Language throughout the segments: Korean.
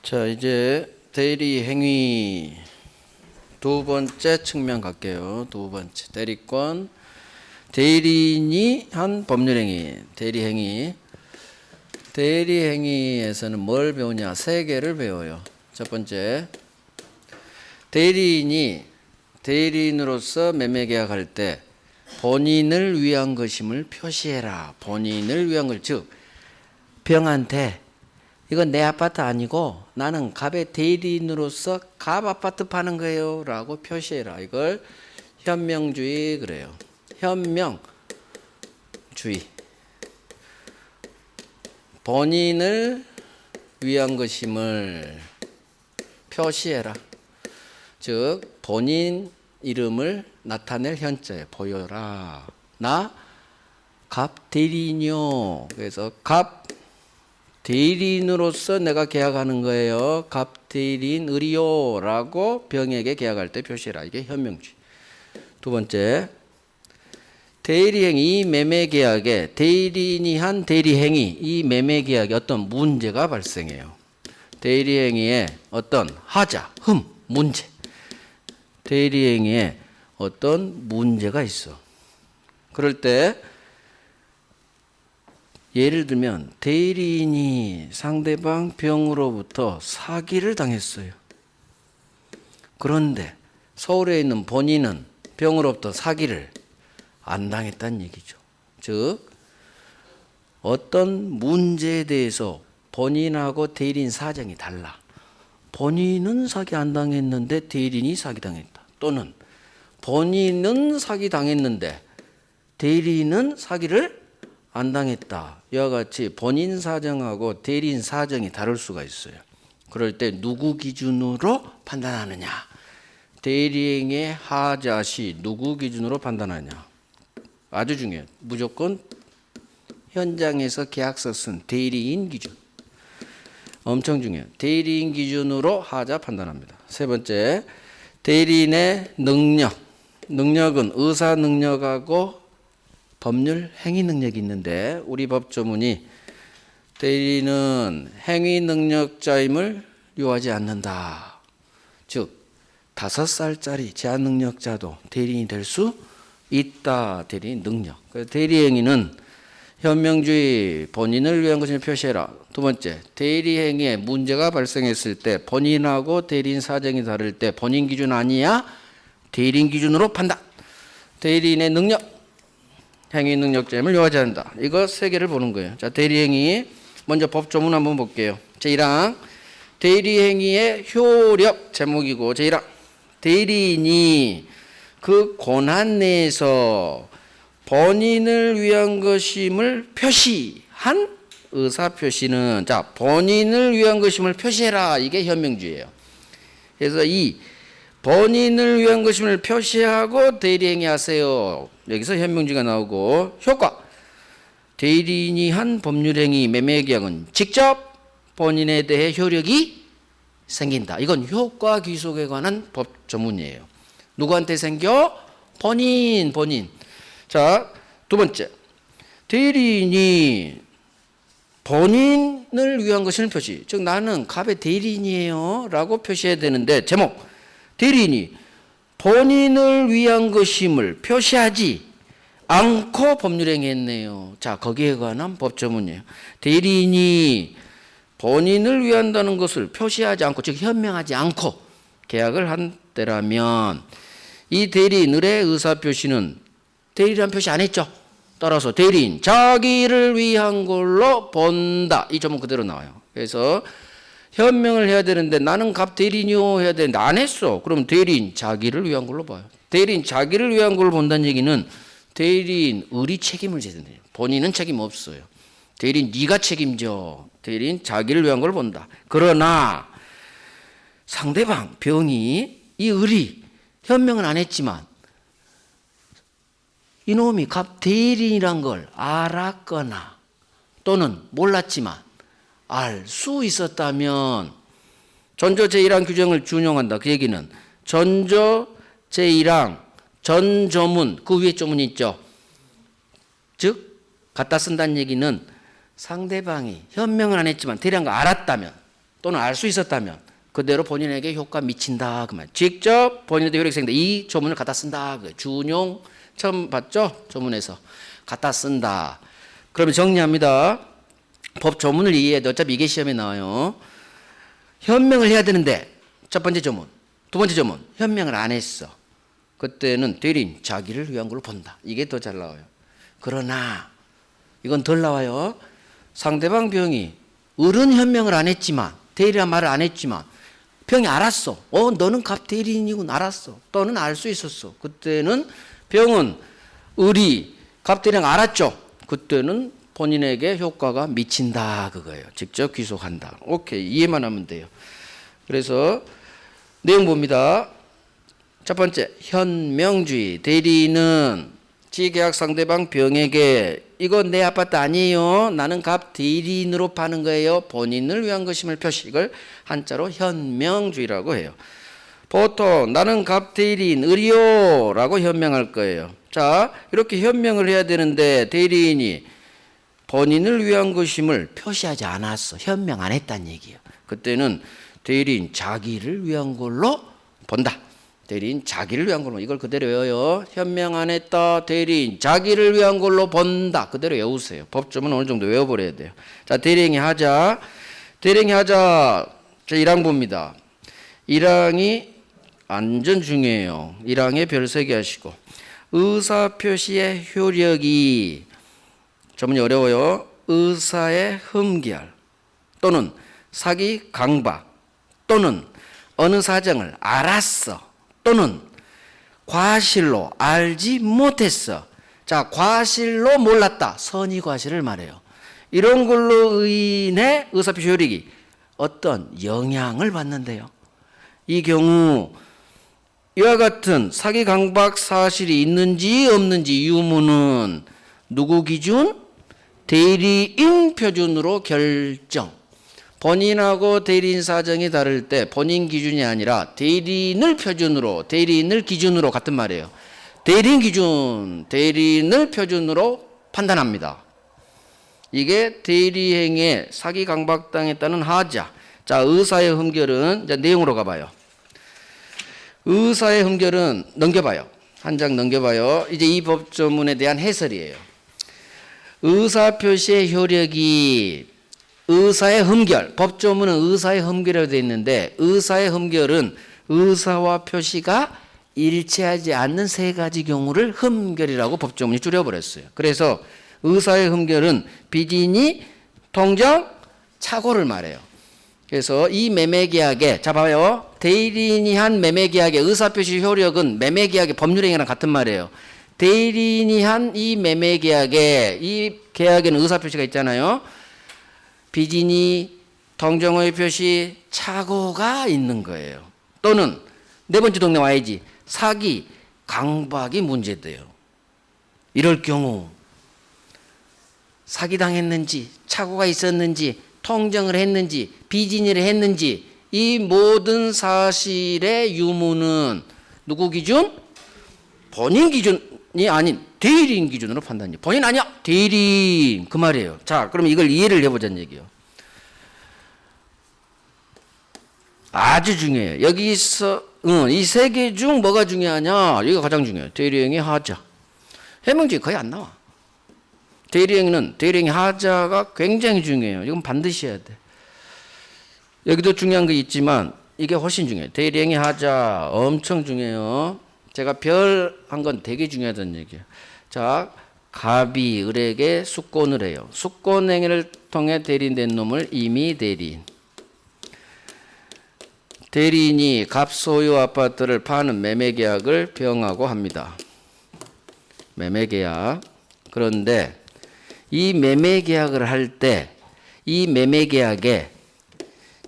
자, 이제 대리 행위 두 번째 측면 갈게요. 두 번째 대리권, 대리인이 한 법률 행위, 대리 행위. 대리 행위에서는 뭘 배우냐? 세 개를 배워요. 첫 번째, 대리인이 대리인으로서 매매 계약할 때 본인을 위한 것임을 표시해라. 본인을 위한 것, 즉 병한테 이건 내 아파트 아니고 나는 갑의 대리인으로서 갑 아파트 파는 거예요 라고 표시해라. 이걸 현명주의 그래요. 현명주의. 본인을 위한 것임을 표시해라. 즉 본인 이름을 나타낼 현재 보여라. 나 갑 대리인이요. 그래서 갑 대리인으로서 내가 계약하는 거예요. 갑 대리인 의리요 라고 병에게 계약할 때 표시해라. 이게 현명주의. 두 번째, 대리행위, 이 매매계약에 대리인이 한 대리행위, 이 매매계약에 어떤 문제가 발생해요. 대리행위에 어떤 하자, 문제. 대리행위에 어떤 문제가 있어. 그럴 때 예를 들면 대리인이 상대방 병으로부터 사기를 당했어요. 그런데 서울에 있는 본인은 병으로부터 사기를 안 당했다는 얘기죠. 즉 어떤 문제에 대해서 본인하고 대리인 사정이 달라. 본인은 사기 안 당했는데 대리인이 사기 당했다. 또는 본인은 사기 당했는데 대리인은 사기를 안 당했다. 이와 같이 본인 사정하고 대리인 사정이 다를 수가 있어요. 그럴 때 누구 기준으로 판단하느냐? 대리행위의 하자시 누구 기준으로 판단하냐? 아주 중요해요. 무조건 현장에서 계약서 쓴 대리인 기준. 엄청 중요해요. 대리인 기준으로 하자 판단합니다. 세 번째, 대리인의 능력. 능력은 의사 능력하고 법률 행위 능력이 있는데 우리 법조문이 대리인은 행위 능력자임을 요하지 않는다. 즉 5살짜리 제한 능력자도 대리인이 될 수 있다. 대리인 능력. 대리 행위는 현명주의 본인을 위한 것을 표시해라. 두 번째, 대리 행위에 문제가 발생했을 때 본인하고 대리인 사정이 다를 때 본인 기준 아니야? 대리인 기준으로 판단. 대리인의 능력. 행위 능력자임을 요하지 않는다. 이거 세 개를 보는 거예요. 자, 대리행위 먼저 법조문 한번 볼게요. 제1항 대리행위의 효력 제목이고 제1항 대리인이 그 권한 내에서 본인을 위한 것임을 표시한 의사표시는 자 본인을 위한 것임을 표시해라. 이게 현명주의예요. 그래서 이 본인을 위한 것임을 표시하고 대리행위 하세요. 여기서 현명주의가 나오고 효과. 대리인이 한 법률행위 매매계약은 직접 본인에 대해 효력이 생긴다. 이건 효과 귀속에 관한 법조문이에요. 누구한테 생겨? 본인. 자, 두 번째. 대리인이 본인을 위한 것을 표시. 즉 나는 갑의 대리인이에요 라고 표시해야 되는데 제목. 대리인이 본인을 위한 것임을 표시하지 않고 법률행위했네요. 자, 거기에 관한 법조문이에요. 대리인이 본인을 위한다는 것을 표시하지 않고 즉 현명하지 않고 계약을 한 때라면 이 대리인의 의사표시는 대리인이란 표시 안 했죠. 따라서 대리인 자기를 위한 걸로 본다. 이 점은 그대로 나와요. 그래서 현명을 해야 되는데 나는 갑 대리인이요 해야 되는데 안 했어. 그럼 대리인 자기를 위한 걸로 봐요. 대리인 자기를 위한 걸로 본다는 얘기는 대리인 의리 책임을 져야 된대요. 본인은 책임 없어요. 대리인 네가 책임져. 대리인 자기를 위한 걸 본다. 그러나 상대방 병이 이 의리 현명은 안 했지만 이놈이 갑 대리인이란 걸 알았거나 또는 몰랐지만 알 수 있었다면 전조 제1항 규정을 준용한다. 그 얘기는 전조 제1항 전조문 그 위에 조문이 있죠. 즉 갖다 쓴다는 얘기는 상대방이 현명은 안 했지만 대리한 거 알았다면 또는 알 수 있었다면 그대로 본인에게 효과 미친다 그 말. 직접 본인에게 효력이 생긴다. 이 조문을 갖다 쓴다. 준용 처음 봤죠? 조문에서 갖다 쓴다. 그러면 정리합니다. 법 조문을 이해해야 돼. 어차피 이게 시험에 나와요. 현명을 해야 되는데 첫 번째 조문, 두 번째 조문 현명을 안 했어. 그때는 대리인 자기를 위한 걸로 본다. 이게 더 잘 나와요. 그러나 이건 덜 나와요. 상대방 병이 을은 현명을 안 했지만 대리란 말을 안 했지만 병이 알았어. 너는 갑 대리인이군 알았어. 너는 알 수 있었어. 그때는 병은 을이 갑 대리인 알았죠. 그때는 본인에게 효과가 미친다 그거예요. 직접 귀속한다. 오케이, 이해만 하면 돼요. 그래서 내용 봅니다. 첫 번째, 현명주의. 대리인은 지계약 상대방 병에게 이거 내 아파트 아니에요. 나는 갑 대리인으로 파는 거예요. 본인을 위한 것임을 표시. 이걸 한자로 현명주의라고 해요. 보통 나는 갑 대리인 을이요 라고 현명할 거예요. 자, 이렇게 현명을 해야 되는데 대리인이 본인을 위한 것임을 표시하지 않았어. 현명 안 했다는 얘기예요. 그때는 대리인 자기를 위한 걸로 본다. 대리인 자기를 위한 걸로. 이걸 그대로 외워요. 현명 안 했다. 대리인 자기를 위한 걸로 본다. 그대로 외우세요. 법조문 어느 정도 외워버려야 돼요. 자, 대리행위 하자. 대리행위 하자. 자, 1항 봅니다. 1항이 완전 중요해요. 1항에 별 3개 하시고. 의사표시의 효력이 조문이 어려워요. 의사의 흠결 또는 사기 강박 또는 어느 사정을 알았어 또는 과실로 알지 못했어. 자, 과실로 몰랐다. 선의 과실을 말해요. 이런 걸로 인해 의사표시 효력이 어떤 영향을 받는데요. 이 경우 이와 같은 사기 강박 사실이 있는지 없는지 유무는 누구 기준? 대리인 표준으로 결정. 본인하고 대리인 사정이 다를 때 본인 기준이 아니라 대리인을 표준으로, 대리인을 기준으로 같은 말이에요. 대리인 기준, 대리인을 표준으로 판단합니다. 이게 대리행위의 사기 강박당했다는 하자. 자, 의사의 흠결은 이제 내용으로 가봐요. 의사의 흠결은 넘겨봐요. 한 장 넘겨봐요. 이제 이 법조문에 대한 해설이에요. 의사표시의 효력이 의사의 흠결, 법조문은 의사의 흠결이라고 되어 있는데 의사의 흠결은 의사와 표시가 일치하지 않는 3가지 경우를 흠결이라고 법조문이 줄여버렸어요. 그래서 의사의 흠결은 비진이 통정 착오를 말해요. 그래서 이 매매계약에 자 봐요. 대리인이 한 매매계약의 의사표시 효력은 매매계약의 법률행위랑 같은 말이에요. 대리인이 한 이 매매계약에 이 계약에는 의사표시가 있잖아요. 비진이 통정의 표시 착오가 있는 거예요. 또는 네 번째 동네 와야지. 사기 강박이 문제돼요. 이럴 경우 사기당했는지 착오가 있었는지 통정을 했는지 비진이를 했는지 이 모든 사실의 유무는 누구 기준? 본인 기준이 아닌 대리인 기준으로 판단해요. 본인 아니야. 대리인 그 말이에요. 자, 그럼 이걸 이해를 해보자는 얘기예요. 아주 중요해요. 여기서 이 3개 중 뭐가 중요하냐? 이거 가장 중요해요. 대리행위 하자. 해명지 거의 안 나와. 대리행위는 대리행위 하자가 굉장히 중요해요. 이건 반드시 해야 돼. 여기도 중요한 거 있지만 이게 훨씬 중요해요. 대리행위 하자 엄청 중요해요. 제가 별 한 건 되게 중요하다는 얘기예요. 자, 갑이 을에게 숙권을 해요. 숙권행위를 통해 대리인된 놈을 임의대리인. 대리인이 갑 소유 아파트를 파는 매매계약을 병하고 합니다. 매매계약. 그런데 이 매매계약을 할 때 이 매매계약에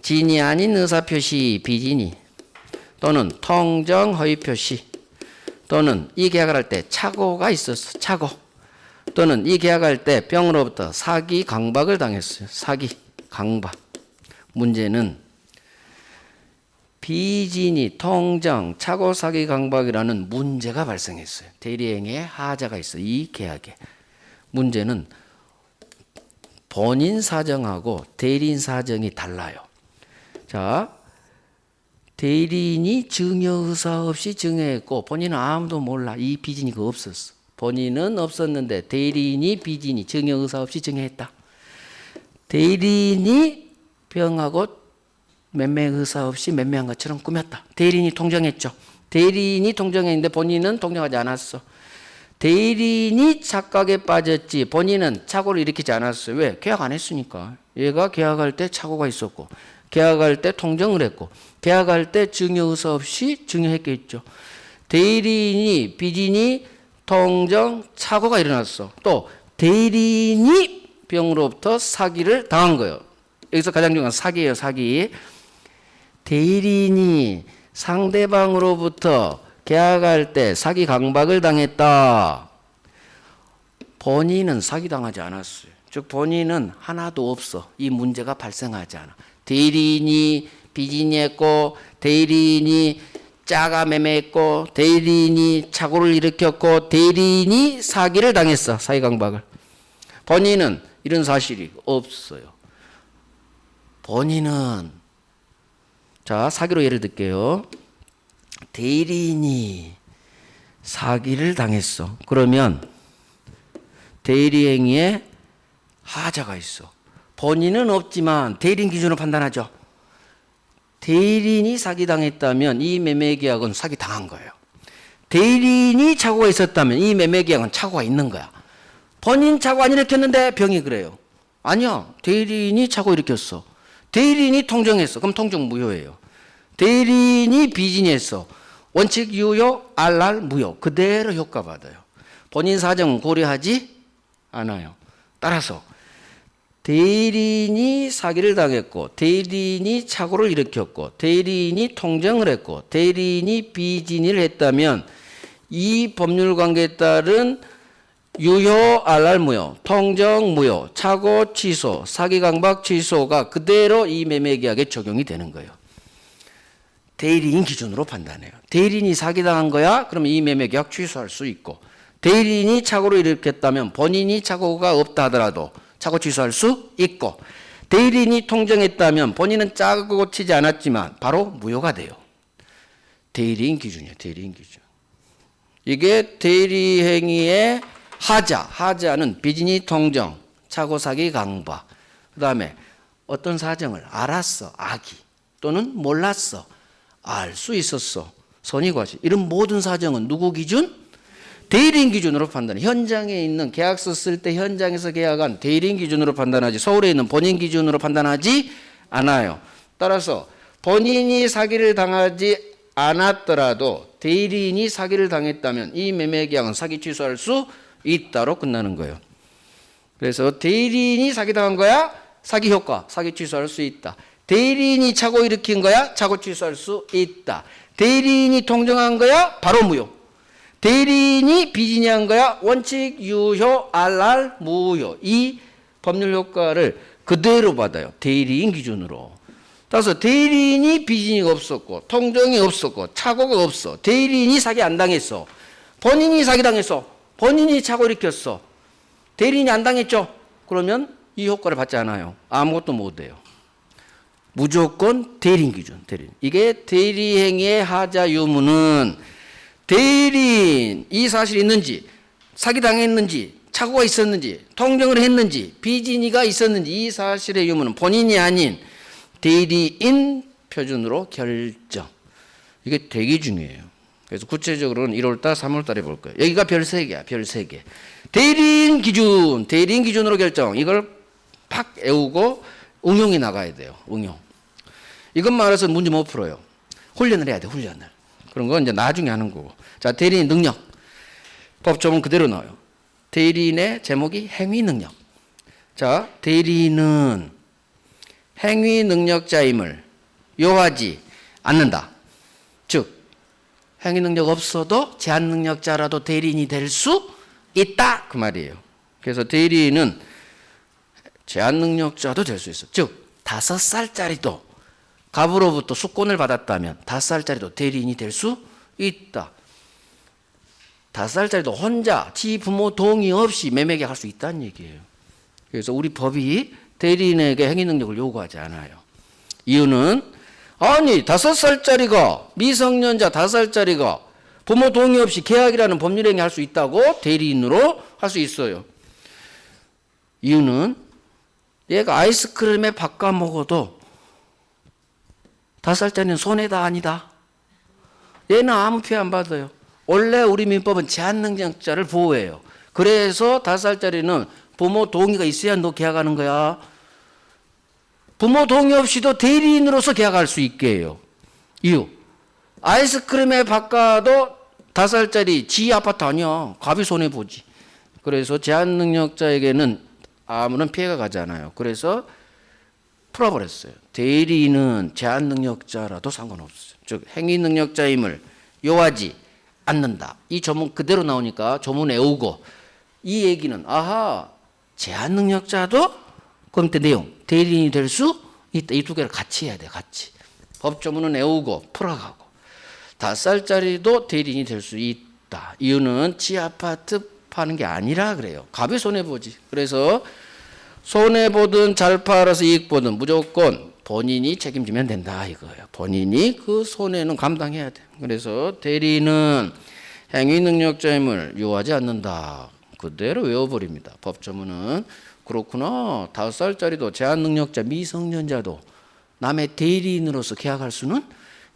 진이 아닌 의사표시 비진이 또는 통정 허위표시 또는 이 계약을 할 때 착오가 있었어. 착오. 또는 이 계약할 때 병으로부터 사기 강박을 당했어요. 사기 강박. 문제는 비진이 통정 착오 사기 강박이라는 문제가 발생했어요. 대리행위에 하자가 있어요. 이 계약에. 문제는 본인 사정하고 대리인 사정이 달라요. 자, 대리인이 증여 의사 없이 증여했고 본인은 아무도 몰라. 이 빚인이 그 없었어. 본인은 없었는데 대리인이 빚인이 증여 의사 없이 증여했다. 대리인이 병하고 매매 의사 없이 매매한 것처럼 꾸몄다. 대리인이 통정했죠. 대리인이 통정했는데 본인은 통정하지 않았어. 대리인이 착각에 빠졌지 본인은 착오를 일으키지 않았어요. 왜? 계약 안 했으니까. 얘가 계약할 때 착오가 있었고 계약할 때 통정을 했고 계약할 때 증여 의사 없이 증여했겠죠. 대리인이 빚인이 통정 착오가 일어났어. 또 대리인이 병으로부터 사기를 당한 거예요. 여기서 가장 중요한 사기예요. 사기. 대리인이 상대방으로부터 계약할 때 사기 강박을 당했다. 본인은 사기당하지 않았어요. 즉 본인은 하나도 없어. 이 문제가 발생하지 않아. 대리인이 빚인이 했고 대리인이 짜가 매매했고 대리인이 착오를 일으켰고 대리인이 사기를 당했어. 사기 강박을. 본인은 이런 사실이 없어요. 본인은 자 사기로 예를 들게요. 대리인이 사기를 당했어. 그러면 대리행위에 하자가 있어. 본인은 없지만 대리인 기준으로 판단하죠. 대리인이 사기당했다면 이 매매계약은 사기당한 거예요. 대리인이 착오가 있었다면 이 매매계약은 착오가 있는 거야. 본인 착오 안 일으켰는데 병이 그래요. 아니야. 대리인이 착오 일으켰어. 대리인이 통정했어. 그럼 통정 무효예요. 대리인이 빚인이 했어. 원칙 유효, 알랄 무효. 그대로 효과받아요. 본인 사정은 고려하지 않아요. 따라서 대리인이 사기를 당했고 대리인이 착오를 일으켰고 대리인이 통정을 했고 대리인이 빚인을 했다면 이 법률관계에 따른 유효, 알랄 무효, 통정 무효, 착오 취소, 사기 강박 취소가 그대로 이 매매계약에 적용이 되는 거예요. 대리인 기준으로 판단해요. 대리인이 사기당한 거야? 그러면 이 매매계약 취소할 수 있고 대리인이 착오를 일으켰다면 본인이 착오가 없다 하더라도 착오 취소할 수 있고 대리인이 통정했다면 본인은 짜고 치지 않았지만 바로 무효가 돼요. 대리인 기준이에요. 대리인 기준. 이게 대리행위의 하자는 빚인이 통정, 착오 사기 강박. 그 다음에 어떤 사정을 알았어, 악이 또는 몰랐어, 알 수 있었어, 선의과실. 이런 모든 사정은 누구 기준? 대리인 기준으로 판단해. 현장에 있는 계약서 쓸 때 현장에서 계약한 대리인 기준으로 판단하지 서울에 있는 본인 기준으로 판단하지 않아요. 따라서 본인이 사기를 당하지 않았더라도 대리인이 사기를 당했다면 이 매매계약은 사기 취소할 수 있다로 끝나는 거예요. 그래서 대리인이 사기당한 거야? 사기 효과, 사기 취소할 수 있다. 대리인이 착오 일으킨 거야? 착오 취소할 수 있다. 대리인이 통정한 거야? 바로 무효. 대리인이 빚인이 한 거야? 원칙 유효, 알랄 무효. 이 법률 효과를 그대로 받아요. 대리인 기준으로. 따라서 대리인이 빚인이 없었고 통정이 없었고 착오가 없어. 대리인이 사기 안 당했어. 본인이 사기 당했어. 본인이 착오 일으켰어. 대리인이 안 당했죠? 그러면 이 효과를 받지 않아요. 아무것도 못 해요. 무조건 대리인 기준. 대리인. 이게 대리행위의 하자 유무는 대리인 이 사실이 있는지 사기당했는지 착오가 있었는지 통정을 했는지 빚인이가 있었는지 이 사실의 유무는 본인이 아닌 대리인 표준으로 결정. 이게 되게 중요해요. 그래서 구체적으로는 1월달 3월달에 볼 거예요. 여기가 별 3개야. 별 3개. 대리인 기준. 대리인 기준으로 결정. 이걸 팍 외우고 응용이 나가야 돼요. 응용. 이것만 알아서 문제 못 풀어요. 훈련을 해야 돼. 훈련을. 그런 건 이제 나중에 하는 거고. 자, 대리인 능력. 법조문 그대로 나와요. 대리인의 제목이 행위 능력. 자, 대리인은 행위 능력자임을 요하지 않는다. 즉, 행위 능력 없어도 제한 능력자라도 대리인이 될 수 있다. 그 말이에요. 그래서 대리인은 제한 능력자도 될 수 있어. 즉, 5살짜리도 갑으로부터 수권을 받았다면 5살짜리도 대리인이 될 수 있다. 5살짜리도 혼자 지 부모 동의 없이 매매계약할 수 있다는 얘기예요. 그래서 우리 법이 대리인에게 행위 능력을 요구하지 않아요. 이유는 아니 5살짜리가 미성년자 5살짜리가 부모 동의 없이 계약이라는 법률행위 할 수 있다고? 대리인으로 할 수 있어요. 이유는 얘가 아이스크림에 바꿔 먹어도 5살짜리는 손해다 아니다. 얘는 아무 피해 안 받아요. 원래 우리 민법은 제한능력자를 보호해요. 그래서 5살짜리는 부모 동의가 있어야 너 계약하는 거야. 부모 동의 없이도 대리인으로서 계약할 수 있게 해요. 이유. 아이스크림에 바꿔도 5살짜리 지 아파트 아니야. 갑이 손해보지. 그래서 제한능력자에게는 아무런 피해가 가지 않아요. 그래서 풀어버렸어요. 대리인은 제한능력자라도 상관없어요. 즉 행위능력자임을 요하지 않는다. 이 조문 그대로 나오니까 조문 외우고 이 얘기는 아하 제한능력자도 그럼 때 내용 대리인이 될 수 있다. 이 두 개를 같이 해야 돼. 같이. 법조문은 외우고 풀어가고 5살짜리도 대리인이 될 수 있다. 이유는 지 아파트 파는 게 아니라 그래요. 갑이 손해보지. 그래서 손해보든 잘 팔아서 이익 보든 무조건 본인이 책임지면 된다 이거예요. 본인이 그 손해는 감당해야 돼. 그래서 대리인은 행위능력자임을 요하지 않는다. 그대로 외워버립니다. 법조문은 그렇구나. 5살짜리도 제한능력자 미성년자도 남의 대리인으로서 계약할 수는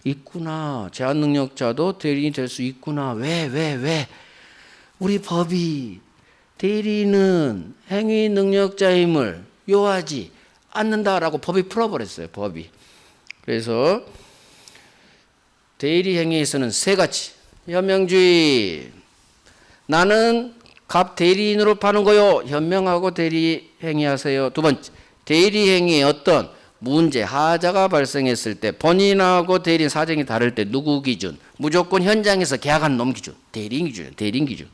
있구나. 제한능력자도 대리인이 될 수 있구나. 왜? 우리 법이 대리인은 행위능력자임을 요하지 않는다라고 법이 풀어버렸어요. 법이. 그래서 대리행위에서는 세 가지. 현명주의. 나는 갑 대리인으로 파는 거요. 현명하고 대리행위하세요. 두 번째. 대리행위에 어떤 문제, 하자가 발생했을 때 본인하고 대리인 사정이 다를 때 누구 기준? 무조건 현장에서 계약한 놈 기준. 대리인 기준.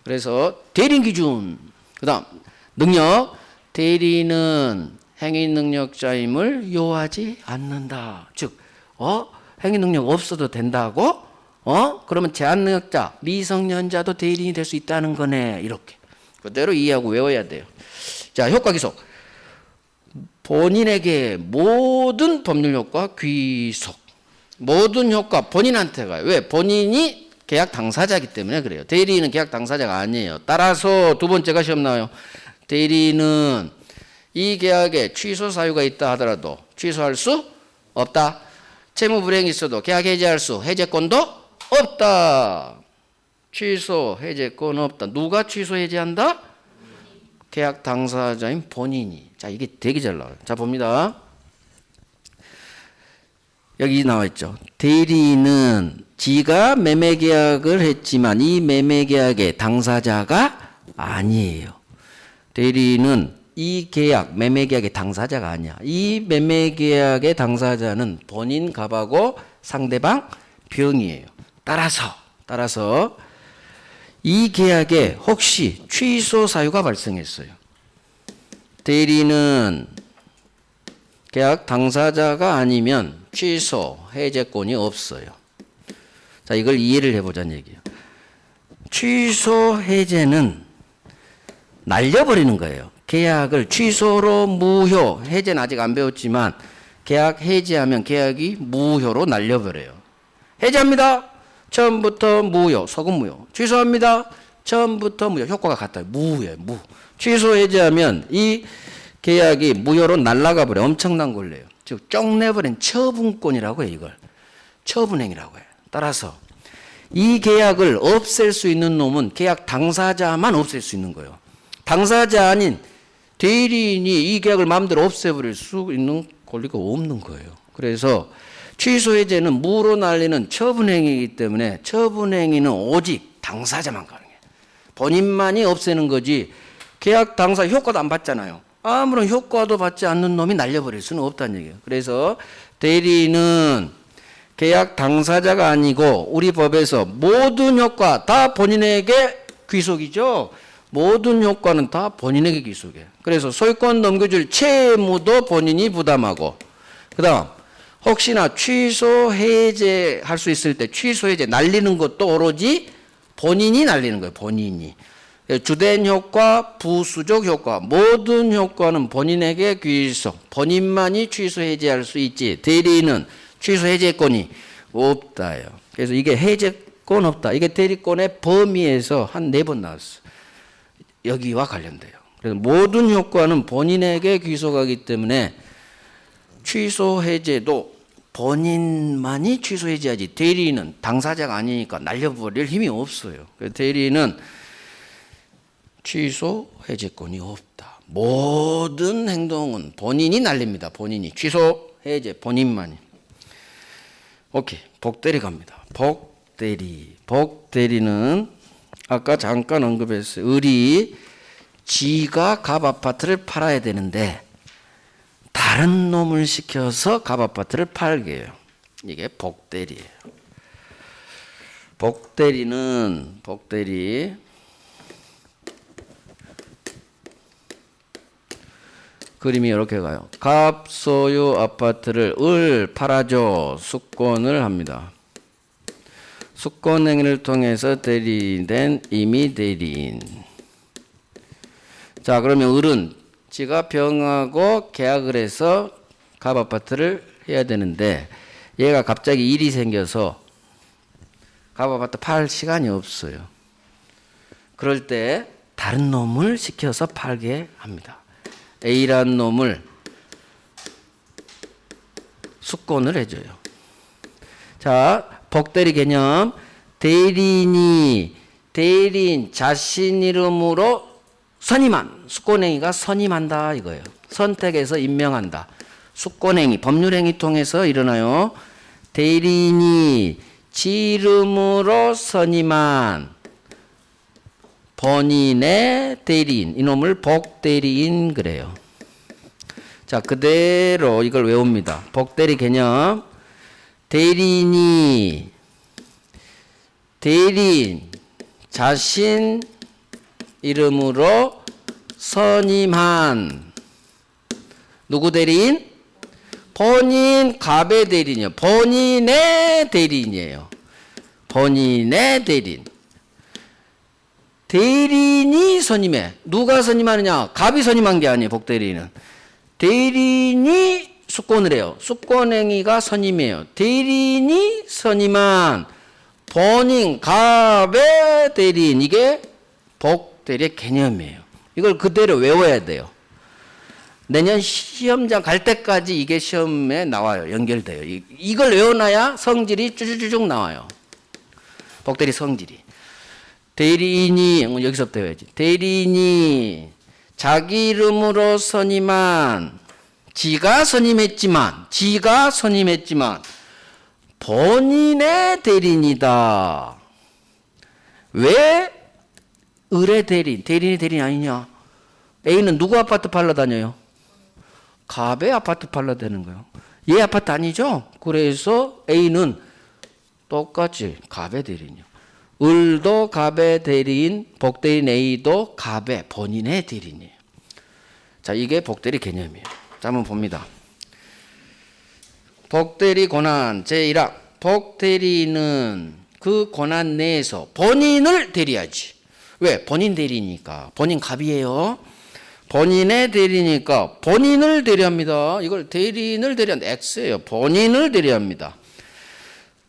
그래서 대리인 기준. 그 다음 능력. 대리인은 행위능력자임을 요하지 않는다. 즉 행위능력 없어도 된다고? 그러면 제한능력자, 미성년자도 대리인이 될 수 있다는 거네. 이렇게. 그대로 이해하고 외워야 돼요. 자, 효과 기속. 본인에게 모든 법률 효과 귀속. 모든 효과 본인한테 가요. 왜? 본인이 계약 당사자이기 때문에 그래요. 대리인은 계약 당사자가 아니에요. 따라서 두 번째가 시험 나와요. 대리인은 이 계약에 취소 사유가 있다 하더라도 취소할 수 없다. 채무 불이행이 있어도 계약 해지할 수, 해제권도 없다. 취소, 해제권 없다. 누가 취소, 해제한다? 계약 당사자인 본인이. 자, 이게 되게 잘 나와요. 자, 봅니다. 여기 나와 있죠. 대리인은 지가 매매계약을 했지만 이 매매계약의 당사자가 아니에요. 대리인은 이 계약, 매매계약의 당사자가 아니야. 이 매매계약의 당사자는 본인 갑하고 상대방 병이에요. 따라서 이 계약에 혹시 취소 사유가 발생했어요. 대리인은 계약 당사자가 아니면 취소, 해제권이 없어요. 자, 이걸 이해를 해보자는 얘기예요. 취소, 해제는 날려버리는 거예요. 계약을 취소로 무효, 해제는 아직 안 배웠지만 계약 해지하면 계약이 무효로 날려버려요. 해제합니다. 처음부터 무효, 소금 무효. 취소합니다. 처음부터 무효. 효과가 같아요. 무효예요. 무. 취소 해제하면 이 계약이 무효로 날아가 버려. 엄청난 걸려요. 즉 쪽내버린 처분권이라고 해요. 이걸 처분행위라고 해요. 따라서 이 계약을 없앨 수 있는 놈은 계약 당사자만 없앨 수 있는 거예요. 당사자 아닌 대리인이 이 계약을 마음대로 없애버릴 수 있는 권리가 없는 거예요. 그래서 취소 해제는 무로 날리는 처분행위이기 때문에 처분행위는 오직 당사자만 가능해요. 본인만이 없애는 거지 계약 당사 효과도 안 받잖아요. 아무런 효과도 받지 않는 놈이 날려버릴 수는 없다는 얘기예요. 그래서 대리인은 계약 당사자가 아니고 우리 법에서 모든 효과 다 본인에게 귀속이죠. 모든 효과는 다 본인에게 귀속이에요. 그래서 소유권 넘겨줄 채무도 본인이 부담하고 그 다음 혹시나 취소 해제할 수 있을 때 취소 해제 날리는 것도 오로지 본인이 날리는 거예요. 본인이. 주된 효과, 부수적 효과, 모든 효과는 본인에게 귀속, 본인만이 취소 해제할 수 있지 대리인은 취소 해제권이 없다요. 그래서 이게 해제권 없다. 이게 대리권의 범위에서 한 4번 나왔어. 여기와 관련돼요. 그래서 모든 효과는 본인에게 귀속하기 때문에 취소 해제도 본인만이 취소 해제하지 대리인은 당사자가 아니니까 날려버릴 힘이 없어요. 그래서 대리인은 취소 해제권이 없다. 모든 행동은 본인이 날립니다. 본인이 취소 해제 본인만이. 오케이. 복대리 갑니다. 복대리는 아까 잠깐 언급했어요. 을이 지가 갑 아파트를 팔아야 되는데 다른 놈을 시켜서 갑 아파트를 팔게 해요. 이게 복대리예요. 복대리 그림이 이렇게 가요. 갑 소유 아파트를 을 팔아줘 수권을 합니다. 수권 행위를 통해서 대리된 임의 대리인. 자, 그러면 을은 지가 병하고 계약을 해서 갑 아파트를 해야 되는데 얘가 갑자기 일이 생겨서 갑 아파트 팔 시간이 없어요. 그럴 때 다른 놈을 시켜서 팔게 합니다. A라는 놈을 수권을 해줘요. 자, 복대리 개념. 대리인 자신 이름으로 선임한 수권행위가 선임한다 이거예요. 선택해서 임명한다. 수권행위, 법률행위 통해서 일어나요. 대리인이 지 이름으로 선임한 본인의 대리인, 이놈을 복대리인 그래요. 자, 그대로 이걸 외웁니다. 복대리 개념. 대리인 자신 이름으로 선임한 누구 대리인? 본인 갑의 대리인이요. 본인의 대리인이에요. 본인의 대리인. 대리인이 선임해. 누가 선임하느냐? 갑이 선임한 게 아니에요. 복대리인은. 대리인이 수권을 해요. 수권행위가 선임이에요. 대리인이 선임한 본인 갑의 대리인. 이게 복대리의 개념이에요. 이걸 그대로 외워야 돼요. 내년 시험장 갈 때까지 이게 시험에 나와요. 연결돼요. 이걸 외워놔야 성질이 쭈쭈쭈쭉 나와요. 복대리 성질이. 대리인이 여기서부터 해야지. 대리인이 자기 이름으로 선임한 지가 선임했지만 본인의 대리인이다. 왜 을의 대리인이 대리인 아니냐? A는 누구 아파트 팔러 다녀요? 갑의 아파트 팔러 다니는 거예요. 얘 아파트 아니죠? 그래서 A는 똑같이 갑의 대리인이요. 을도 갑의 대리인, 복대리인 A도 갑의 본인의 대리인이에요. 자, 이게 복대리 개념이에요. 자, 한번 봅니다. 복대리 권한 제1항. 복대리는 그 권한 내에서 본인을 대리하지. 왜? 본인 대리니까. 본인 갑이에요. 본인의 대리니까 본인을 대리합니다. 이걸 대리인을 대리한다. X예요. 본인을 대리합니다.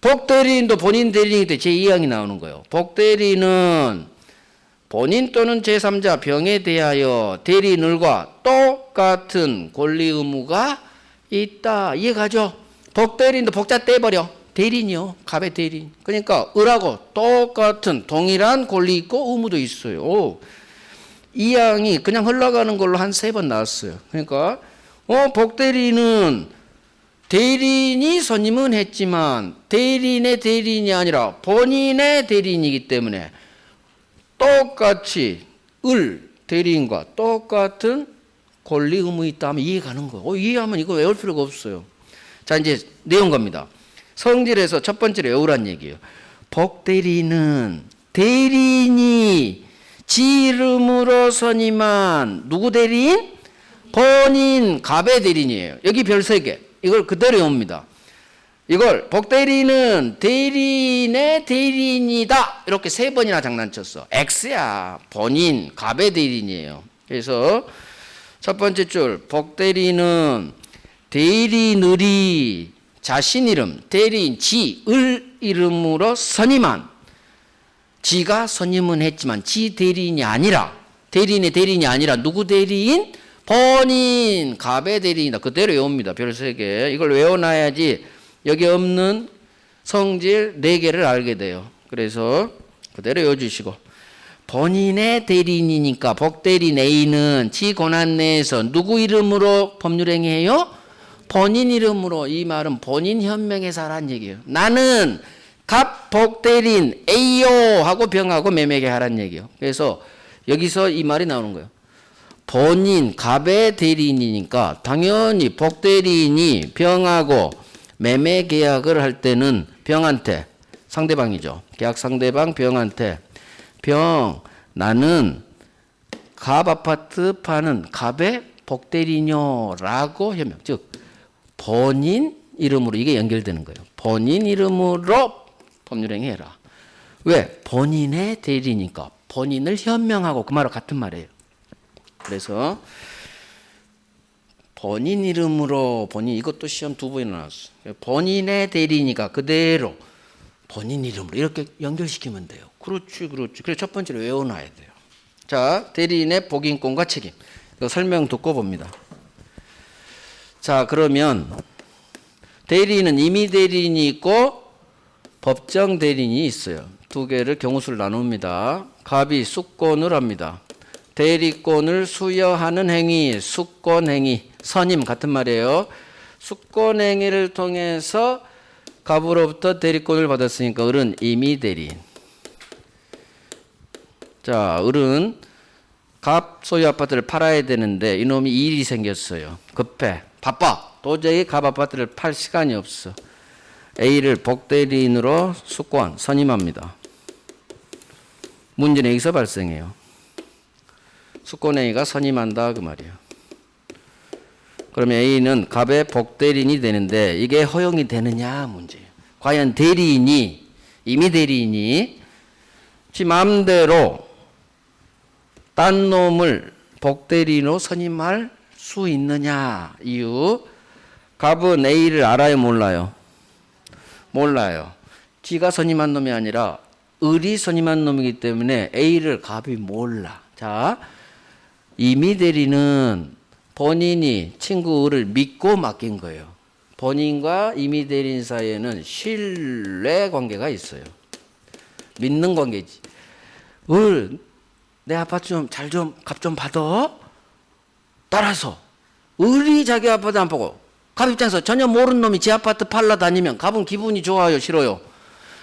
복대리인도 본인 대리인일 때 제2항이 나오는 거예요. 복대리인은 본인 또는 제3자 병에 대하여 대리인을과 똑같은 권리 의무가 있다. 이해가죠? 복대리인도 복자 떼버려. 대리인이요. 갑의 대리인. 그러니까 을하고 똑같은 동일한 권리 있고 의무도 있어요. 오. 이 항이 그냥 흘러가는 걸로 한 3번 나왔어요. 그러니까 복대리인은 대리인이 선임은 했지만 대리인의 대리인이 아니라 본인의 대리인이기 때문에 똑같이 을 대리인과 똑같은 권리 의무 있다 하면 이해가는 거예요. 이해하면 이거 외울 필요가 없어요. 자, 이제 내용 갑니다. 성질에서 첫 번째로 외우란 얘기예요. 복대리인은 대리인이 지 이름으로 선임한 누구 대리인? 본인 갑의 대리인이에요. 여기 별 3개. 이걸 그대로 외웁니다. 이걸 복대리는 대리인의 대리인이다 이렇게 3번이나 장난쳤어. X야. 본인 갑의 대리인이에요. 그래서 첫 번째 줄 복대리는 대리인의 자신 이름 대리인 지을 이름으로 선임한 지가 선임은 했지만 지 대리인이 아니라 대리인의 대리인이 아니라 누구 대리인? 본인 갑의 대리인이다. 그대로 외웁니다. 별 3개. 이걸 외워놔야지 여기 없는 성질 4개를 알게 돼요. 그래서 그대로 외워주시고 본인의 대리인이니까 복대리인 A는 지 권한 내에서 누구 이름으로 법률행위해요? 본인 이름으로. 이 말은 본인 현명해서 하라는 얘기예요. 나는 갑 복대리인 A요 하고 병하고 매매게 하라는 얘기예요. 그래서 여기서 이 말이 나오는 거예요. 본인 갑의 대리인이니까 당연히 복대리인이 병하고 매매 계약을 할 때는 병한테 상대방이죠. 계약 상대방 병한테 병 나는 갑 아파트 파는 갑의 복대리녀라고 해명. 즉 본인 이름으로 이게 연결되는 거예요. 본인 이름으로 법률행위해라. 왜? 본인의 대리니까 본인을 현명하고 그 말과 같은 말이에요. 그래서 본인 이름으로 본인 이것도 시험 2번이나 나왔어. 본인의 대리니까 그대로 본인 이름으로 이렇게 연결시키면 돼요. 그렇지. 그래서 첫 번째로 외워놔야 돼요. 자, 대리인의 복인권과 책임. 이거 설명 듣고 봅니다. 자, 그러면 대리인은 임의 대리인이 있고 법정 대리인이 있어요. 2개를 경우수를 나눕니다. 갑이 수권을 합니다. 대리권을 수여하는 행위, 수권행위, 선임 같은 말이에요. 수권행위를 통해서 갑으로부터 대리권을 받았으니까 을은 임의 대리인. 자, 을은 갑 소유 아파트를 팔아야 되는데 이놈이 일이 생겼어요. 급해. 바빠. 도저히 갑 아파트를 팔 시간이 없어. A를 복대리인으로 수권, 선임합니다. 문제는 여기서 발생해요. 수권행위가 선임한다 그 말이에요. 그러면 A는 갑의 복대리인이 되는데 이게 허용이 되느냐 문제예요. 과연 대리인이 임의 대리인이 지 마음대로 딴 놈을 복대리인으로 선임할 수 있느냐. 이유. 갑은 A를 알아요 몰라요? 몰라요. 지가 선임한 놈이 아니라 을이 선임한 놈이기 때문에 A를 갑이 몰라. 자, 임의 대리는 본인이 친구 을을 믿고 맡긴 거예요. 본인과 임의 대리인 사이에는 신뢰 관계가 있어요. 믿는 관계지. 을, 내 아파트 좀 잘 좀 값 좀 받아. 따라서 을이 자기 아파트 안 보고 갑 입장에서 전혀 모르는 놈이 제 아파트 팔러 다니면 갑은 기분이 좋아요 싫어요?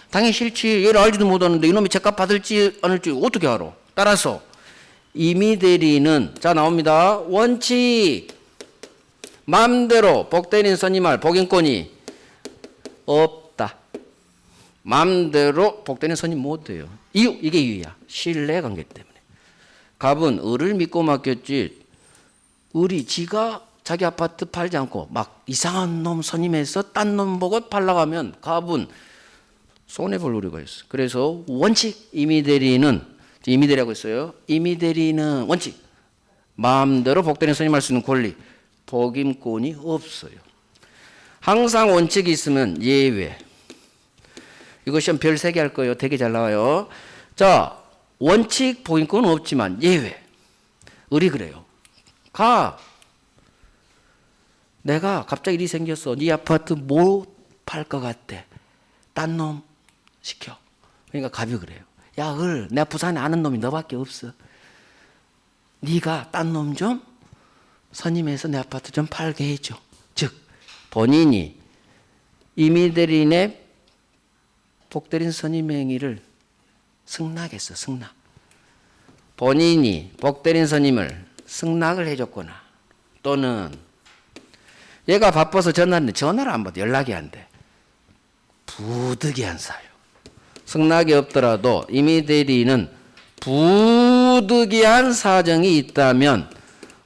당연히 싫지. 얘를 알지도 못하는데 이놈이 제 값 받을지 않을지 어떻게 알아? 따라서 임의 대리인은 자 나옵니다. 원칙 마음대로 복대리인 선임할 복인권이 없다. 마음대로 복대리인 선임 못해요. 이유 이게 이유야. 신뢰관계 때문에. 갑은 을을 믿고 맡겼지 을이 지가 자기 아파트 팔지 않고 막 이상한 놈 선임해서 딴 놈 보고 팔라고 하면 갑은 손해볼 우려가 있어. 그래서 원칙 임의 대리인은 임의 대리라고 했어요. 임의 대리인은 원칙 마음대로 복대리인 선임할 수 있는 권리 복임권이 없어요. 항상 원칙이 있으면 예외. 이거 시험 별 3개 할 거예요. 되게 잘 나와요. 자, 원칙 복임권은 없지만 예외. 을이 그래요. 내가 갑자기 일이 생겼어. 네 아파트 못 팔 것 같아. 딴 놈 시켜. 그러니까 갑이 그래요. 야, 을, 내가 부산에 아는 놈이 너밖에 없어. 네가 딴 놈 좀 선임해서 내 아파트 좀 팔게 해줘. 즉 본인이 임의 대리인의 복대리인 선임 행위를 승낙했어. 승낙. 본인이 복대리인 선임을 승낙을 해줬거나 또는 얘가 바빠서 전화했는데 전화를 안 받아. 연락이 안 돼. 부득이한 사유. 승낙이 없더라도 임의 대리인은 부득이한 사정이 있다면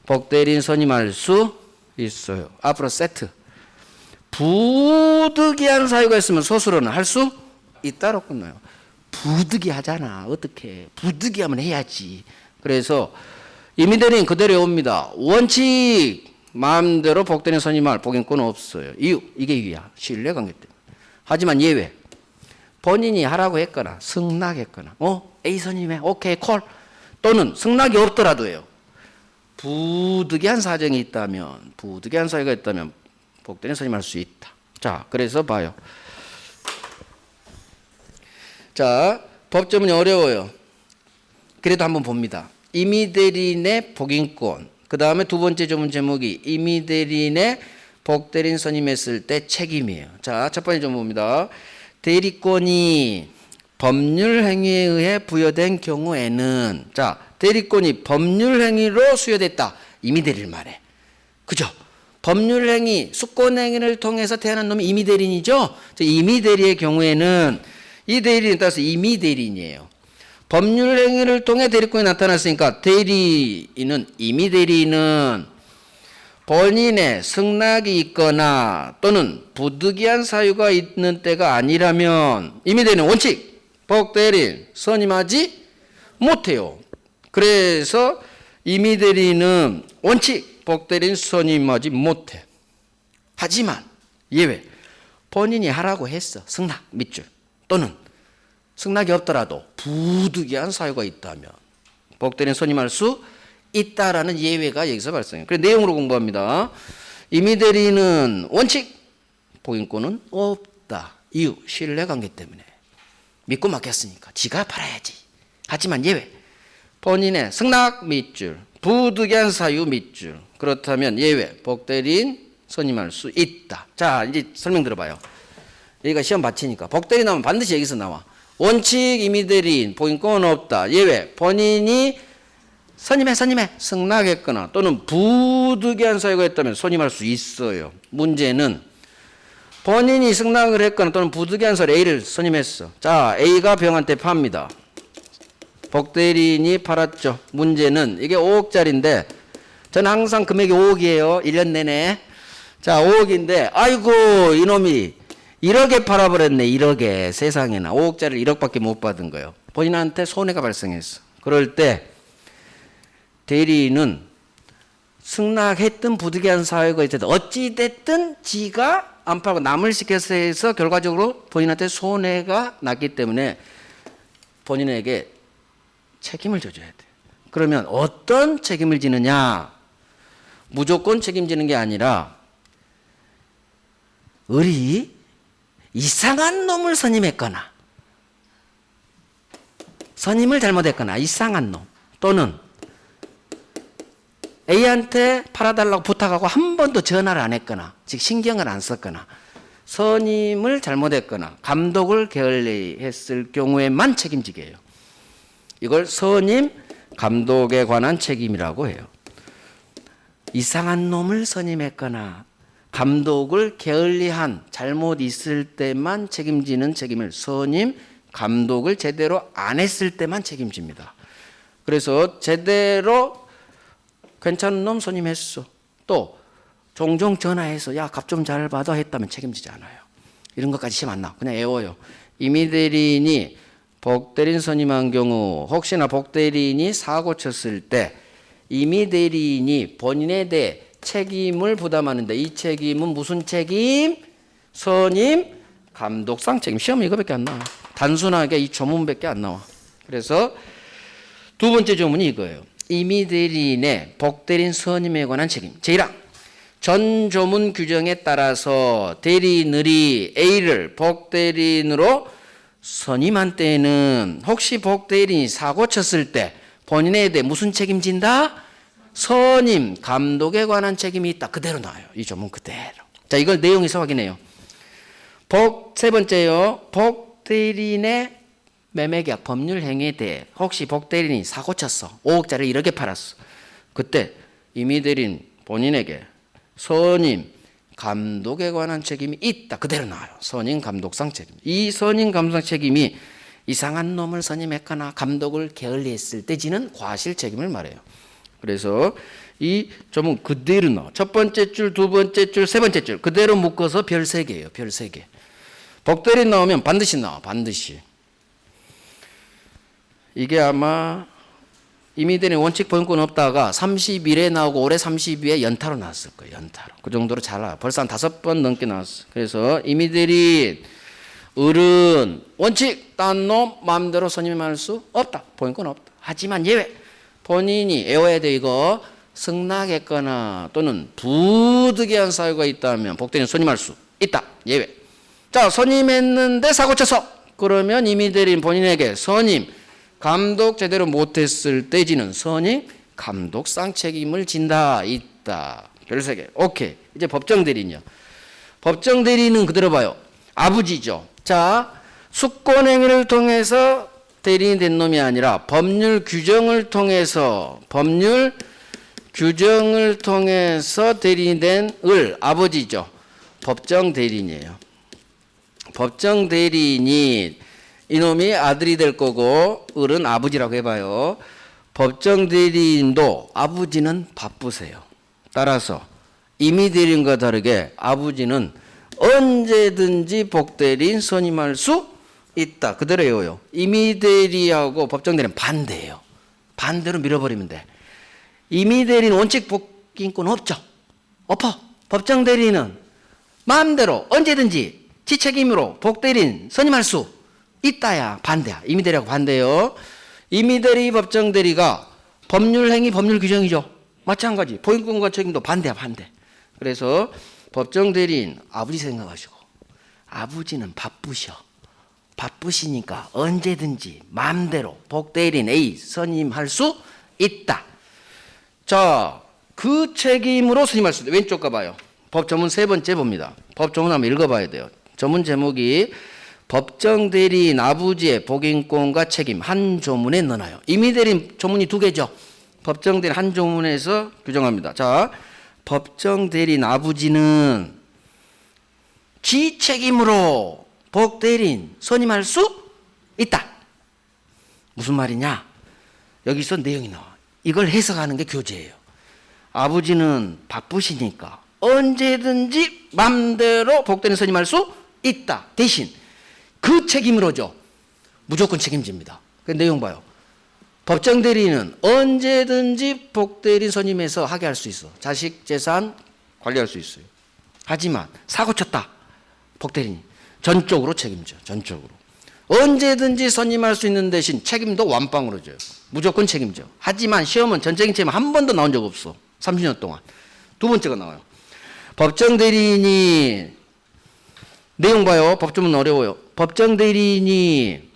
복대리인 선임할 수 있어요. 앞으로 세트. 부득이한 사유가 있으면 소수로는 할 수 있다로 끝나요. 부득이하잖아. 어떻게? 부득이하면 해야지. 그래서 임의대리인 그대로 옵니다. 원칙 마음대로 복되는 선임할 복인권은 없어요. 이유 이게 이유야. 신뢰관계 때문에. 하지만 예외. 본인이 하라고 했거나 승낙했거나 A 선임해 오케이 콜 또는 승낙이 없더라도요. 부득이한 사정이 있다면 부득이한 사유가 있다면 복되는 선임할 수 있다. 자 그래서 봐요. 자 법조문이 어려워요. 그래도 한번 봅니다. 임의대리인의 복인권 그 다음에 두 번째 조문 제목이 임의대리인의 복대리인 선임했을 때 책임이에요. 자 첫 번째 조문입니다. 대리권이 법률 행위에 의해 부여된 경우에는 자 대리권이 법률 행위로 수여됐다. 임의대리를 말해. 그죠? 법률 행위, 수권 행위를 통해서 태어난 놈이 임의대리인이죠. 임의대리의 경우에는 이 대리인에 따라서 임의대리인이에요. 법률 행위를 통해 대리권이 나타났으니까 대리인은 임의대리인은 본인의 승낙이 있거나 또는 부득이한 사유가 있는 때가 아니라면 임의대리는 원칙 복대리인 선임하지 못해요. 그래서 임의대리인은 원칙 복대리인 선임하지 못해. 하지만 예외 본인이 하라고 했어. 승낙 밑줄 또는 승낙이 없더라도 부득이한 사유가 있다면 복대리인 선임할 수 있다라는 예외가 여기서 발생해요. 그래서 내용으로 공부합니다. 임의대리인은 원칙 복인권은 없다. 이유 신뢰관계 때문에 믿고 맡겼으니까 지가 팔아야지. 하지만 예외 본인의 승낙 밑줄 부득이한 사유 밑줄 그렇다면 예외 복대리인 선임할 수 있다. 자 이제 설명 들어봐요. 여기가 시험 받치니까 복대리인 나오면 반드시 여기서 나와. 원칙 임의대리인 복인권은 없다. 예외 본인이 선임해 승낙했거나 또는 부득이한 사유가 있다면 선임할 수 있어요. 문제는 본인이 승낙을 했거나 또는 부득이한 사유 A를 선임했어. 자 A가 병한테 팝니다. 복대리인이 팔았죠. 문제는 이게 5억짜리인데 저는 항상 금액이 5억이에요. 1년 내내. 자 5억인데 아이고 이놈이 1억에 팔아버렸네. 1억에 세상에나 5억짜리를 1억밖에 못 받은 거예요. 본인한테 손해가 발생했어. 그럴 때 대리인은 승낙했든 부득이한 사유가 있든 어찌됐든 지가 안 팔고 남을 시켜서 해서 결과적으로 본인한테 손해가 났기 때문에 본인에게 책임을 져줘야 돼. 그러면 어떤 책임을 지느냐? 무조건 책임지는 게 아니라 을이 이상한 놈을 선임했거나 선임을 잘못했거나 이상한 놈 또는 A한테 팔아달라고 부탁하고 한 번도 전화를 안 했거나 즉 신경을 안 썼거나 선임을 잘못했거나 감독을 게을리했을 경우에만 책임지게 해요. 이걸 선임 감독에 관한 책임이라고 해요. 이상한 놈을 선임했거나 감독을 게을리한 잘못 있을 때만 책임지는 책임을 선임 감독을 제대로 안 했을 때만 책임집니다. 그래서 제대로 괜찮은 놈 선임했어. 또 종종 전화해서 야 값 좀 잘 받아 했다면 책임지지 않아요. 이런 것까지 시험 안 나. 그냥 외워요. 임의대리인이 복대리인 선임한 경우 혹시나 복대리인이 사고 쳤을 때 임의대리인이 본인에 대해 책임을 부담하는데 이 책임은 무슨 책임? 선임 감독상 책임. 시험 이거밖에 안 나와. 단순하게 이 조문밖에 안 나와. 그래서 두 번째 조문이 이거예요. 임의대리인의 복대리인 선임에 관한 책임. 제1항 전 조문 규정에 따라서 대리인이 A를 복대리인으로 선임한 때에는 혹시 복대리인이 사고 쳤을 때 본인에 대해 무슨 책임진다? 선임 감독에 관한 책임이 있다. 그대로 나와요. 이 조문 그대로. 자 이걸 내용에서 확인해요. 세 번째요. 복대리인의 매매계약 법률 행위에 대해 혹시 복대리인이 사고 쳤어. 5억짜리 1억에 팔았어. 그때 임의대리인 본인에게 선임 감독에 관한 책임이 있다. 그대로 나와요. 선임 감독상 책임. 이 선임 감독상 책임이 이상한 놈을 선임했거나 감독을 게을리했을 때 지는 과실 책임을 말해요. 그래서 이 점은 그대로 넣어. 첫 번째 줄, 두 번째 줄, 세 번째 줄 그대로 묶어서 별 3개예요. 별 3개. 복대리 나오면 반드시 나와. 반드시. 이게 아마 이미들이 원칙 보행권 없다가 31에 나오고 올해 32에 연타로 나왔을 거예요. 연타로. 그 정도로 잘 나와. 벌써 한 5번 넘게 나왔어. 그래서 이미들이 을은 원칙 딴 놈 마음대로 선임할 수 없다. 보행권 없다. 하지만 예외. 본인이 외워야 돼 이거. 승낙했거나 또는 부득이한 사유가 있다면 복대리는 선임할 수 있다. 예외. 자, 선임했는데 사고 쳐서 그러면 이미대리인 본인에게 선임 감독 제대로 못했을 때 지는 선임 감독상 책임을 진다. 있다. 별 3개. 오케이. 이제 법정 대리인요. 법정 대리인은 그대로 봐요. 아버지죠. 자, 수권행위를 통해서 대리인이 된 놈이 아니라 법률 규정을 통해서 대리인이 된 을 아버지죠. 법정 대리인이에요. 법정 대리인이 이놈이 아들이 될 거고 을은 아버지라고 해봐요. 법정 대리인도 아버지는 바쁘세요. 따라서 임의 대리인과 다르게 아버지는 언제든지 복대리인 선임할 수 있다. 그대로 외워요. 임의 대리하고 법정 대리는 반대예요. 반대로 밀어버리면 돼. 임의 대리는 원칙 복인권 없죠. 엎어. 법정 대리는 마음대로 언제든지 지 책임으로 복대리인 선임할 수 있다야. 반대야. 임의 대리하고 반대요. 임의 대리 법정 대리가 법률 행위 법률 규정이죠. 마찬가지. 보행권과 책임도 반대야. 반대. 그래서 법정 대리인 아버지 생각하시고 아버지는 바쁘시니까 언제든지 마음대로 복대리인 A 선임할 수 있다. 자, 그 책임으로 선임할 수 있다. 왼쪽 가봐요. 법조문 3번째 봅니다. 법조문 한번 읽어봐야 돼요. 조문 제목이 법정 대리인 아버지의 복인권과 책임 한 조문에 넣어놔요. 임의 대리인 조문이 2개죠. 법정 대리인 한 조문에서 규정합니다. 자, 법정 대리인 아버지는 지 책임으로 복대리인 선임할 수 있다. 무슨 말이냐? 여기서 내용이 나와. 이걸 해석하는 게 교재예요. 아버지는 바쁘시니까 언제든지 맘대로 복대리인 선임할 수 있다. 대신 그 책임으로죠. 무조건 책임집니다. 그 내용 봐요. 법정 대리인은 언제든지 복대리인 선임해서 하게 할 수 있어. 자식 재산 관리할 수 있어요. 하지만 사고 쳤다. 복대리인 전적으로 책임져. 전적으로. 언제든지 선임할 수 있는 대신 책임도 완빵으로 져요. 무조건 책임져. 하지만 시험은 전적인 책임 한 번도 나온 적 없어. 30년 동안. 2번째가 나와요. 법정 대리인이 내용 봐요. 법조문 어려워요. 법정 대리인이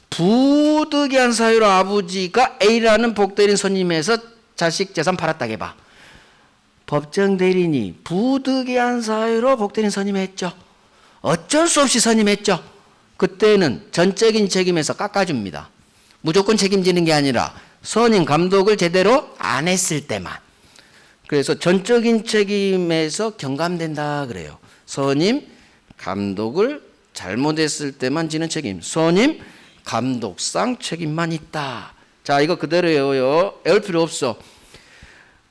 부득이한 사유로 아버지가 A라는 복대리인 선임해서 자식 재산 팔았다고 해봐. 법정 대리인이 부득이한 사유로 복대리인 선임했죠. 어쩔 수 없이 선임했죠. 그때는 전적인 책임에서 깎아줍니다. 무조건 책임지는 게 아니라 선임 감독을 제대로 안 했을 때만. 그래서 전적인 책임에서 경감된다 그래요. 선임 감독을 잘못했을 때만 지는 책임. 선임 감독상 책임만 있다. 자, 이거 그대로 외워요. 외울 필요 없어.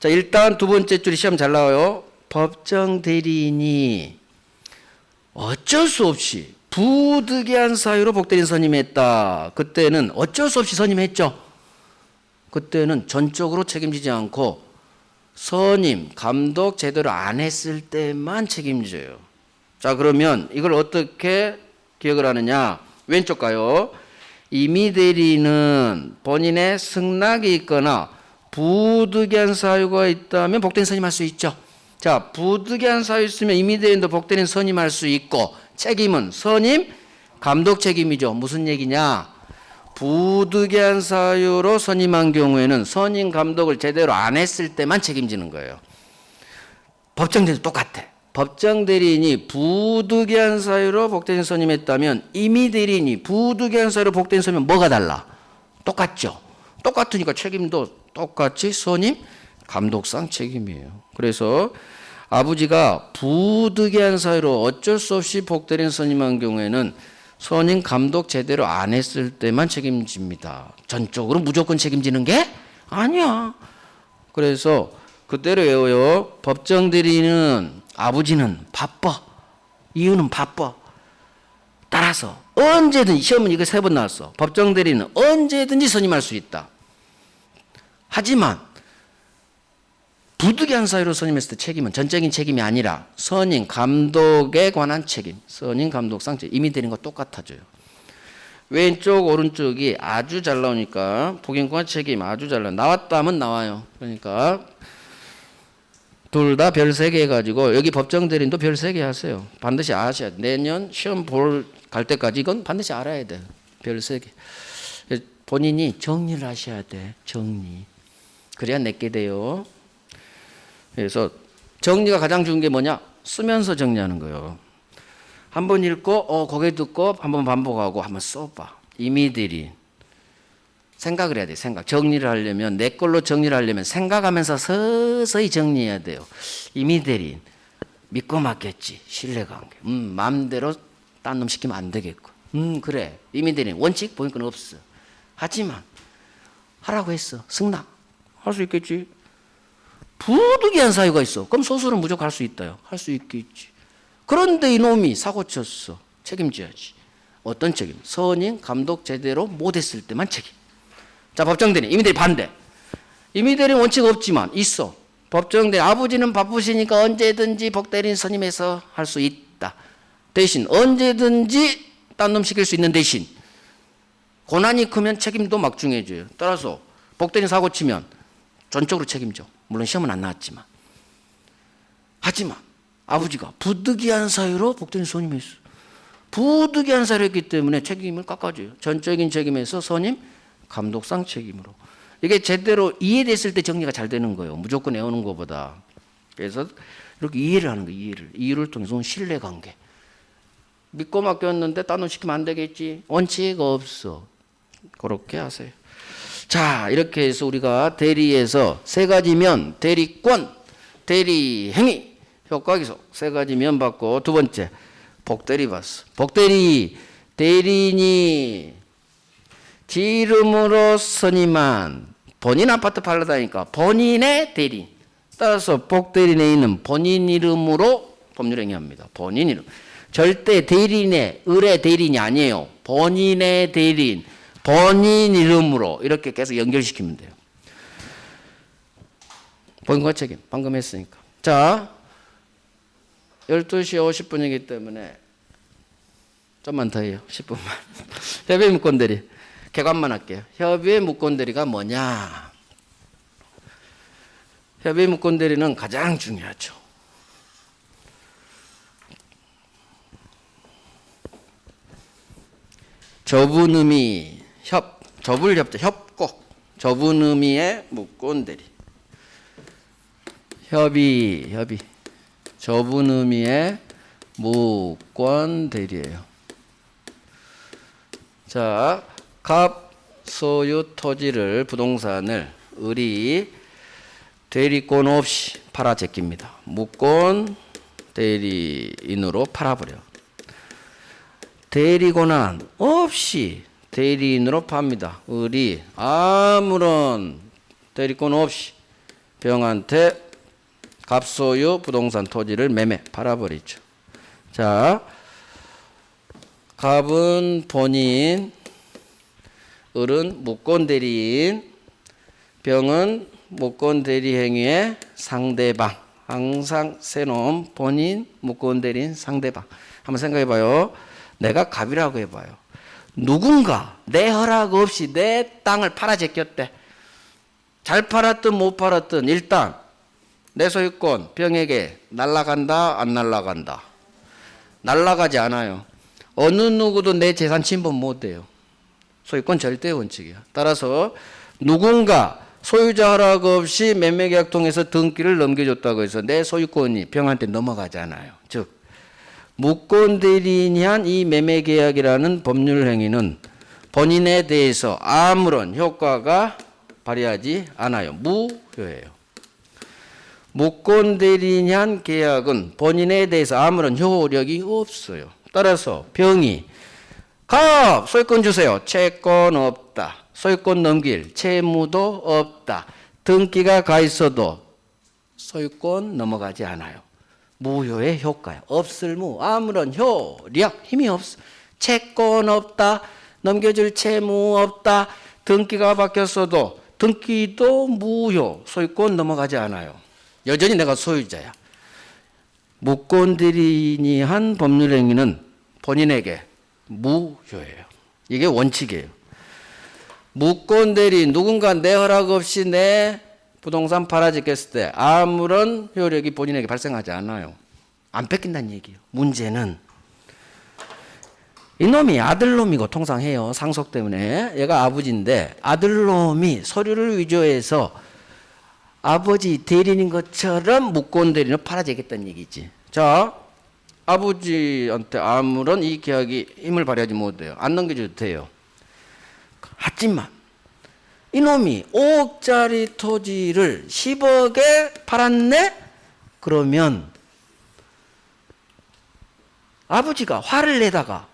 자, 일단 2번째 줄이 시험 잘 나와요. 법정 대리인이 어쩔 수 없이 부득이한 사유로 복대리인 선임했다. 그때는 어쩔 수 없이 선임했죠. 그때는 전적으로 책임지지 않고 선임, 감독 제대로 안 했을 때만 책임져요. 자, 그러면 이걸 어떻게 기억을 하느냐? 왼쪽 가요. 임의 대리인은 본인의 승낙이 있거나 부득이한 사유가 있다면 복대리인 선임할 수 있죠. 자, 부득이한 사유 있으면 임의 대리인도 복대리인 선임할 수 있고 책임은 선임, 감독 책임이죠. 무슨 얘기냐? 부득이한 사유로 선임한 경우에는 선임 감독을 제대로 안 했을 때만 책임지는 거예요. 법정 대리인도 똑같아. 법정 대리인이 부득이한 사유로 복대리인 선임했다면 임의 대리인이 부득이한 사유로 복대리인 선임하면 뭐가 달라? 똑같죠. 똑같으니까 책임도 똑같이 선임, 감독상 책임이에요. 그래서 아버지가 부득이한 사유로 어쩔 수 없이 복대리인 선임한 경우에는 선임 감독 제대로 안 했을 때만 책임집니다. 전적으로 무조건 책임지는 게 아니야. 그래서 그대로 외워요. 법정 대리인은 아버지는 바빠. 이유는 바빠. 따라서 언제든지 시험은 이거 3번 나왔어. 법정 대리인은 언제든지 선임할 수 있다. 하지만 부득이한 사유로 선임했을 때 책임은 전적인 책임이 아니라 선임 감독에 관한 책임, 선임 감독상 책임 이미 드린 거 똑같아져요. 왼쪽 오른쪽이 아주 잘 나오니까 복인과 책임 아주 잘 나왔다 하면 나와요. 그러니까 둘 다 별 3개 해가지고 여기 법정 대리인도 별 3개 하세요. 반드시 아셔야 돼. 내년 시험 갈 때까지 이건 반드시 알아야 돼. 별 3개. 본인이 정리를 하셔야 돼. 정리. 그래야 내게 돼요. 그래서 정리가 가장 좋은 게 뭐냐? 쓰면서 정리하는 거예요. 한번 읽고 고개 듣고 한번 반복하고 한번 써봐. 이미들이 생각을 해야 돼. 생각. 정리를 하려면 내 걸로 정리를 하려면 생각하면서 서서히 정리해야 돼요. 이미들이 믿고 맡겠지. 신뢰관계. 마음대로 딴 놈 시키면 안 되겠고. 그래. 이미들이 원칙 보니까 없어. 하지만 하라고 했어. 승낙. 할 수 있겠지. 부득이한 사유가 있어. 그럼 소수는 무조건 할 수 있다요. 할 수 있겠지. 그런데 이놈이 사고 쳤어. 책임져야지. 어떤 책임? 선임, 감독 제대로 못했을 때만 책임. 자, 법정대리인. 이미대리 반대. 이미대리 원칙 없지만 있어. 법정대리인. 아버지는 바쁘시니까 언제든지 복대리인 선임해서 할 수 있다. 대신 언제든지 딴 놈 시킬 수 있는 대신 고난이 크면 책임도 막중해져요. 따라서 복대리인 사고 치면 전적으로 책임져. 물론 시험은 안 나왔지만. 하지만 아버지가 부득이한 사유로 복대리인 선임했어. 부득이한 사유를 했기 때문에 책임을 깎아줘요. 전적인 책임에서 선임, 감독상 책임으로. 이게 제대로 이해됐을 때 정리가 잘 되는 거예요. 무조건 외우는 것보다. 그래서 이렇게 이해를 하는 거예요. 이해를 통해서 신뢰관계. 믿고 맡겼는데 딴 놈 시키면 안 되겠지. 원칙 없어. 그렇게 하세요. 자, 이렇게 해서 우리가 대리에서 3가지면 대리권, 대리행위, 효과기소 3가지면 받고 두 번째 복대리 봤어. 복대리 대리인이 지 이름으로 선임한 본인 아파트 팔려다니까 본인의 대리인. 따라서 복대리인에 있는 본인 이름으로 법률행위합니다. 본인 이름. 절대 대리인의 의뢰 대리인이 아니에요. 본인의 대리인. 본인 이름으로 이렇게 계속 연결시키면 돼요. 본인과 책임. 방금 했으니까. 자, 12시 50분이기 때문에 좀만 더 해요. 10분만. 협의회 무권대리. 개관만 할게요. 협의회 무권대리가 뭐냐? 협의회 무권대리는 가장 중요하죠. 좁은 의미 접을협조 협곡 좁은 의미의 무권대리. 협의 좁은 의미의 무권대리예요. 자, 갑 소유 토지를 부동산을 을이 대리권 없이 팔아 제낍니다. 무권 대리인으로 팔아버려. 대리권한 없이 대리인으로 팝니다. 을이 아무런 대리권 없이 병한테 갑소유 부동산 토지를 매매 팔아버리죠. 자, 갑은 본인, 을은 무권대리인, 병은 무권대리행위의 상대방. 항상 새놈 본인, 무권대리인, 상대방. 한번 생각해봐요. 내가 갑이라고 해봐요. 누군가 내 허락 없이 내 땅을 팔아 제꼈대. 잘 팔았든 못 팔았든 일단 내 소유권 병에게 날라간다 안 날라간다? 날라가지 않아요. 어느 누구도 내 재산 침범 못해요. 소유권 절대 원칙이야. 따라서 누군가 소유자 허락 없이 매매계약 통해서 등기를 넘겨줬다고 해서 내 소유권이 병한테 넘어가잖아요. 즉 무권대리인이 한 이 매매계약이라는 법률행위는 본인에 대해서 아무런 효과가 발휘하지 않아요. 무효예요. 무권대리인이 한 계약은 본인에 대해서 아무런 효력이 없어요. 따라서 병이 소유권 주세요. 채권 없다. 소유권 넘길 채무도 없다. 등기가 가 있어도 소유권 넘어가지 않아요. 무효의 효과예요. 없을 무, 아무런 효력, 힘이 없어. 채권 없다, 넘겨줄 채무 없다, 등기가 바뀌었어도 등기도 무효, 소유권 넘어가지 않아요. 여전히 내가 소유자야. 무권대리인이 한 법률행위는 본인에게 무효예요. 이게 원칙이에요. 무권대리인, 누군가 내 허락 없이 내 부동산 팔아짓겠을 때 아무런 효력이 본인에게 발생하지 않아요. 안 뺏긴다는 얘기예요. 문제는 이놈이 아들놈이고 통상 해요. 상속 때문에. 얘가 아버지인데 아들놈이 서류를 위조해서 아버지 대리인인 것처럼 무권대리인을 팔아주겠다는 얘기지. 자, 아버지한테 아무런 이 계약이 힘을 발휘하지 못해요. 안 넘겨줘도 돼요. 하지만 이놈이 5억짜리 토지를 10억에 팔았네? 그러면 아버지가 화를 내다가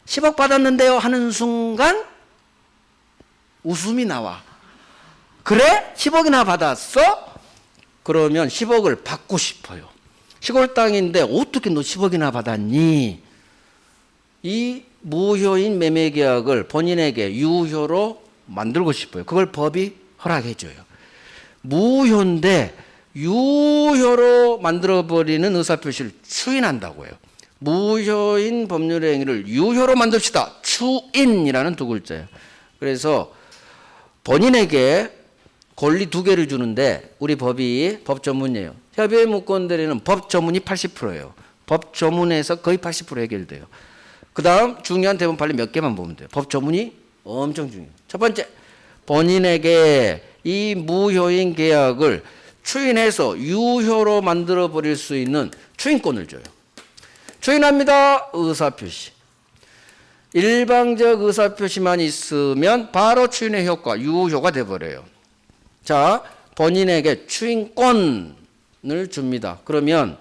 10억 받았는데요 하는 순간 웃음이 나와. 그래? 10억이나 받았어? 그러면 10억을 받고 싶어요. 시골 땅인데 어떻게 너 10억이나 받았니? 이 무효인 매매계약을 본인에게 유효로 만들고 싶어요. 그걸 법이 허락해줘요. 무효인데 유효로 만들어버리는 의사표시를 추인한다고 해요. 무효인 법률행위를 유효로 만듭시다. 추인이라는 두 글자예요. 그래서 본인에게 권리 두 개를 주는데 우리 법이 법 조문이에요. 협의의 무권대리는 법 조문이 80%예요. 법 조문에서 거의 80% 해결돼요. 그 다음 중요한 대본 판례 몇 개만 보면 돼요. 법 조문이 엄청 중요해요. 첫 번째, 본인에게 이 무효인 계약을 추인해서 유효로 만들어버릴 수 있는 추인권을 줘요. 추인합니다. 의사표시. 일방적 의사표시만 있으면 바로 추인의 효과, 유효가 돼버려요. 자, 본인에게 추인권을 줍니다. 그러면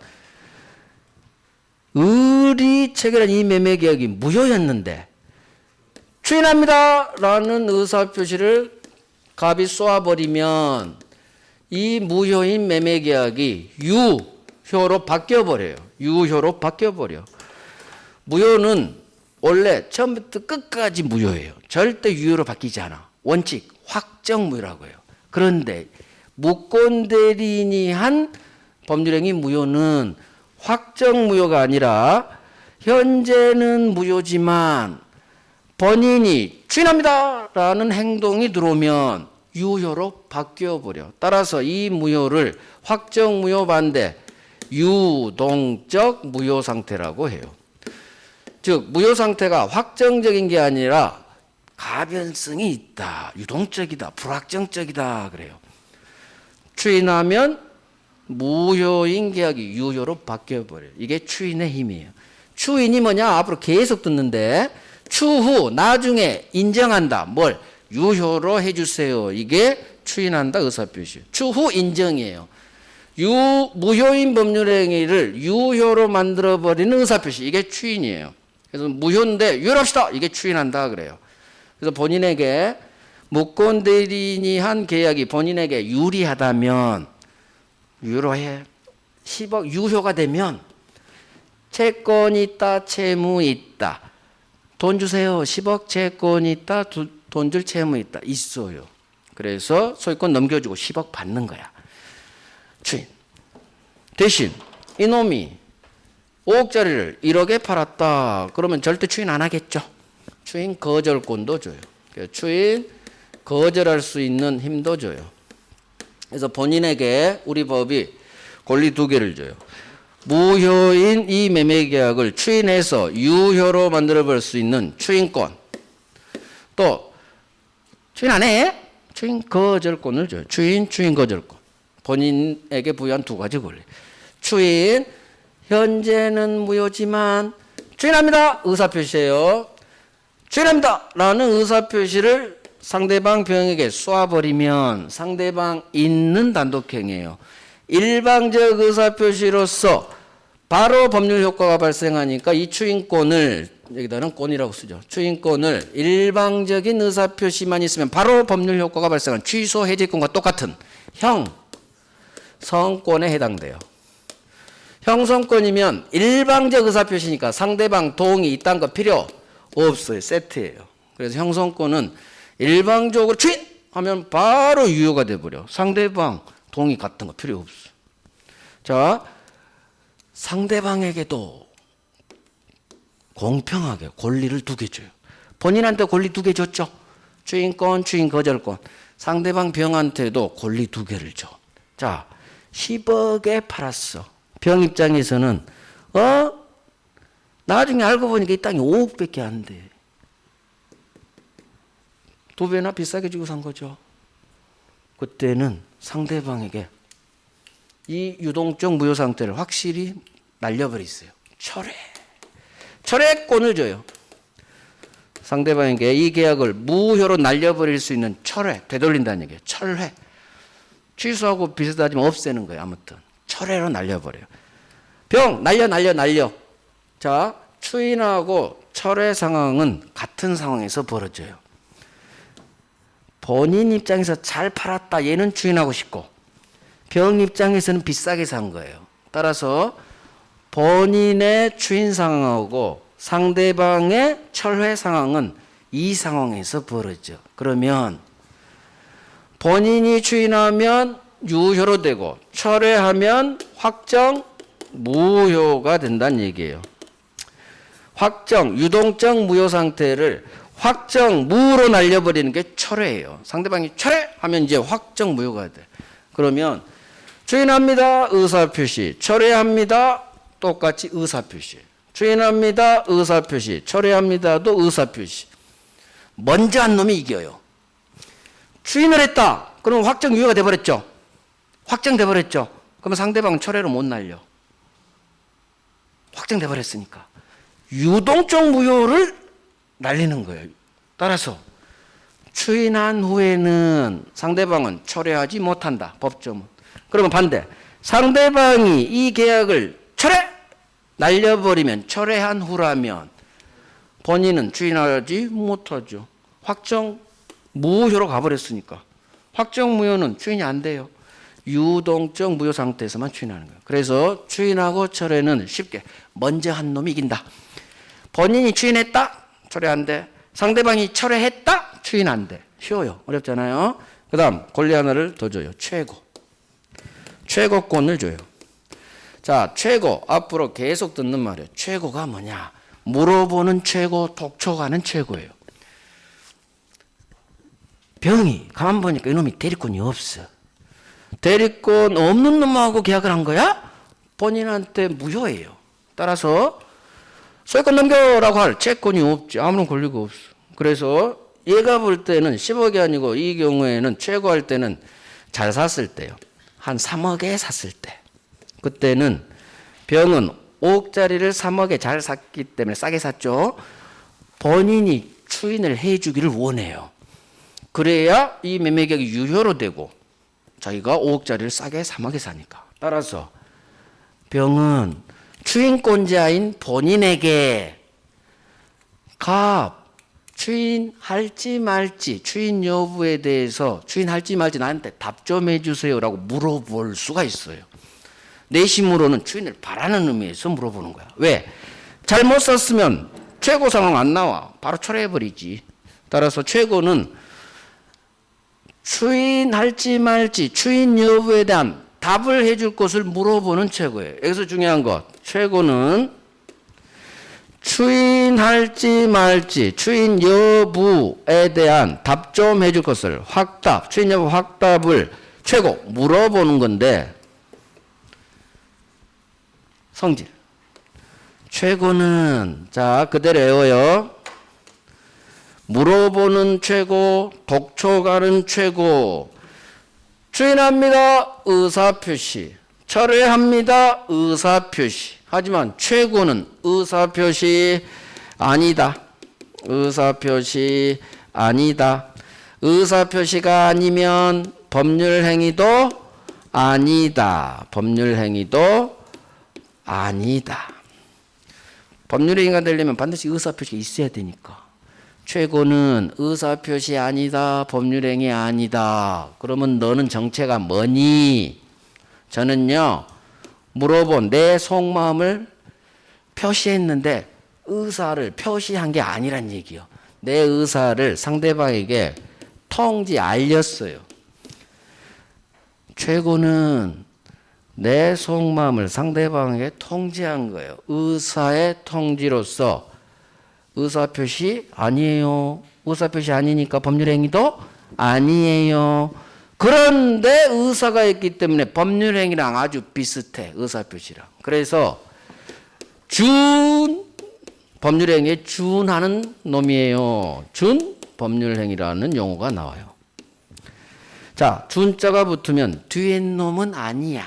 을이 체결한 이 매매계약이 무효였는데 추인합니다 라는 의사표시를 갑이 쏘아버리면 이 무효인 매매계약이 유효로 바뀌어버려요. 유효로 바뀌어버려. 무효는 원래 처음부터 끝까지 무효예요. 절대 유효로 바뀌지 않아. 원칙, 확정무효라고 해요. 그런데 무권대리인이 한 법률행위 무효는 확정무효가 아니라 현재는 무효지만 본인이 추인합니다 라는 행동이 들어오면 유효로 바뀌어버려. 따라서 이 무효를 확정무효 반대 유동적 무효 상태라고 해요. 즉 무효 상태가 확정적인 게 아니라 가변성이 있다, 유동적이다, 불확정적이다 그래요. 추인하면 무효인 계약이 유효로 바뀌어버려요. 이게 추인의 힘이에요. 추인이 뭐냐? 앞으로 계속 듣는데 추후 나중에 인정한다. 뭘? 유효로 해주세요. 이게 추인한다 의사표시. 추후 인정이에요. 무효인 법률행위를 유효로 만들어버리는 의사표시. 이게 추인이에요. 그래서 무효인데 유효합시다. 이게 추인한다 그래요. 그래서 본인에게 무권대리인이 한 계약이 본인에게 유리하다면 유효해. 10억 유효가 되면 채권이 있다, 채무 있다. 돈 주세요. 10억 채권 있다, 돈 줄 채무 있다. 있어요. 그래서 소유권 넘겨주고 10억 받는 거야. 추인. 대신 이놈이 5억짜리를 1억에 팔았다. 그러면 절대 추인 안 하겠죠. 추인 거절권도 줘요. 추인 거절할 수 있는 힘도 줘요. 그래서 본인에게 우리 법이 권리 두 개를 줘요. 무효인 이 매매계약을 추인해서 유효로 만들어볼 수 있는 추인권. 또 추인 안 해? 추인 거절권을 줘요. 추인 거절권. 본인에게 부여한 두 가지 권리. 추인, 현재는 무효지만 추인합니다. 의사표시예요. 추인합니다. 라는 의사표시를 상대방 병에게 쏘아버리면 상대방 있는 단독행위예요. 일방적 의사표시로서 바로 법률 효과가 발생하니까 이 추인권을 여기다는 권이라고 쓰죠. 추인권을 일방적인 의사표시만 있으면 바로 법률 효과가 발생한 취소 해제권과 똑같은 형성권에 해당돼요. 형성권이면 일방적 의사표시니까 상대방 동의 이딴 거 필요 없어요. 세트예요. 그래서 형성권은 일방적으로 추인하면 바로 유효가 돼버려. 상대방 동의 같은 거 필요 없어. 자, 상대방에게도 공평하게 권리를 2개 줘요. 본인한테 권리 2개 줬죠. 추인권, 추인 거절권. 상대방 병한테도 권리 2개를 줘. 자, 10억에 팔았어. 병 입장에서는 나중에 알고 보니까 이 땅이 5억밖에 안 돼. 2배나 비싸게 주고 산 거죠. 그때는 상대방에게 이 유동적 무효 상태를 확실히 날려버렸어요. 철회권을 줘요. 상대방에게 이 계약을 무효로 날려버릴 수 있는 철회, 되돌린다는 얘기예요. 철회. 취소하고 비슷하지만 없애는 거예요. 아무튼 철회로 날려버려요. 병 날려. 자, 추인하고 철회 상황은 같은 상황에서 벌어져요. 본인 입장에서 잘 팔았다. 얘는 추인하고 싶고 병 입장에서는 비싸게 산 거예요. 따라서 본인의 추인 상황하고 상대방의 철회 상황은 이 상황에서 벌어져. 그러면 본인이 추인하면 유효로 되고 철회하면 확정 무효가 된다는 얘기예요. 확정, 유동적 무효 상태를 확정 무로 날려버리는 게 철회예요. 상대방이 철회하면 이제 확정 무효가 돼. 그러면 추인합니다. 의사표시. 철회합니다. 똑같이 의사표시. 추인합니다. 의사표시. 철회합니다도 의사표시. 먼저 한 놈이 이겨요. 추인을 했다. 그러면 확정 유효가 돼버렸죠. 확정돼버렸죠. 그러면 상대방은 철회로 못 날려. 확정돼버렸으니까. 유동적 무효를 날리는 거예요. 따라서 추인한 후에는 상대방은 철회하지 못한다. 법조문. 그러면 반대. 상대방이 이 계약을 날려버리면 철회한 후라면 본인은 추인하지 못하죠. 확정 무효로 가버렸으니까. 확정 무효는 추인이 안 돼요. 유동적 무효 상태에서만 추인하는 거예요. 그래서 추인하고 철회는 쉽게 먼저 한 놈이 이긴다. 본인이 추인했다. 철회 안 돼. 상대방이 철회했다. 추인 안 돼. 쉬워요. 어렵잖아요. 그 다음 권리 하나를 더 줘요. 최고권을 줘요. 자, 최고. 앞으로 계속 듣는 말이에요. 최고가 뭐냐. 물어보는 최고, 독촉하는 최고예요. 병이 가만 보니까 이놈이 대리권이 없어. 대리권 없는 놈하고 계약을 한 거야? 본인한테 무효예요. 따라서 소유권 넘겨라고 할 채권이 없지. 아무런 권리가 없어. 그래서 얘가 볼 때는 10억이 아니고 이 경우에는 최고할 때는 잘 샀을 때요. 한 3억에 샀을 때. 그때는 병은 5억짜리를 3억에 잘 샀기 때문에 싸게 샀죠. 본인이 추인을 해주기를 원해요. 그래야 이 매매계약이 유효로 되고 자기가 5억짜리를 싸게 3억에 사니까. 따라서 병은 추인권자인 본인에게 추인할지 말지, 추인 여부에 대해서 추인할지 말지 나한테 답 좀 해주세요라고 물어볼 수가 있어요. 내심으로는 추인을 바라는 의미에서 물어보는 거야. 왜? 잘못 썼으면 최고 상황 안 나와. 바로 철회해버리지. 따라서 최고는 추인할지 말지, 추인 여부에 대한 답을 해줄 것을 물어보는 최고예요. 여기서 중요한 것. 최고는 추인할지 말지, 추인 여부에 대한 답 좀 해줄 것을 추인 여부 확답을 최고 물어보는 건데 성질. 최고는 자 그대로 외워요. 물어보는 최고, 독촉하는 최고. 추인합니다. 의사표시. 철회합니다. 의사표시. 하지만 최고는 의사표시 아니다. 의사표시 아니다. 의사표시가 아니면 법률행위도 아니다. 법률행위도 아니다. 법률행위가 되려면 반드시 의사표시가 있어야 되니까. 최고는 의사표시 아니다, 법률행위 아니다. 그러면 너는 정체가 뭐니? 저는요, 물어본 내 속마음을 표시했는데 의사를 표시한 게 아니란 얘기요. 내 의사를 상대방에게 통지 알렸어요. 최고는 내 속마음을 상대방에게 통지한 거예요. 의사의 통지로서 의사표시 아니에요. 의사표시 아니니까 법률행위도 아니에요. 그런데 의사가 있기 때문에 법률행위랑 아주 비슷해. 의사표시랑. 그래서 법률행위에 준하는 놈이에요. 법률행위라는 용어가 나와요. 자, 준자가 붙으면 뒤에 놈은 아니야.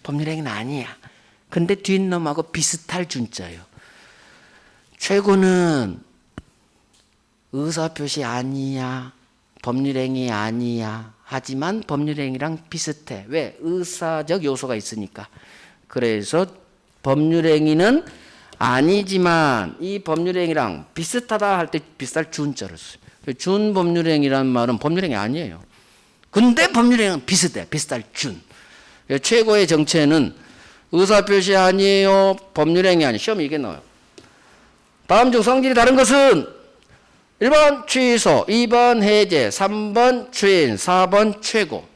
법률행위는 아니야. 근데 뒤에 놈하고 비슷할 준자예요. 최고는 의사표시 아니야. 법률행위 아니야. 하지만 법률행위랑 비슷해. 왜? 의사적 요소가 있으니까. 그래서 법률행위는 아니지만 이 법률행위랑 비슷하다 할 때 비슷할 준자를 써요. 준법률행위라는 말은 법률행위 아니에요. 근데 법률행위는 비슷해. 비슷할 준. 최고의 정체는 의사표시 아니에요. 법률행위 아니에요. 시험에 이게 나와요. 다음 중 성질이 다른 것은 1번 취소, 2번 해제, 3번 추인, 4번 최고.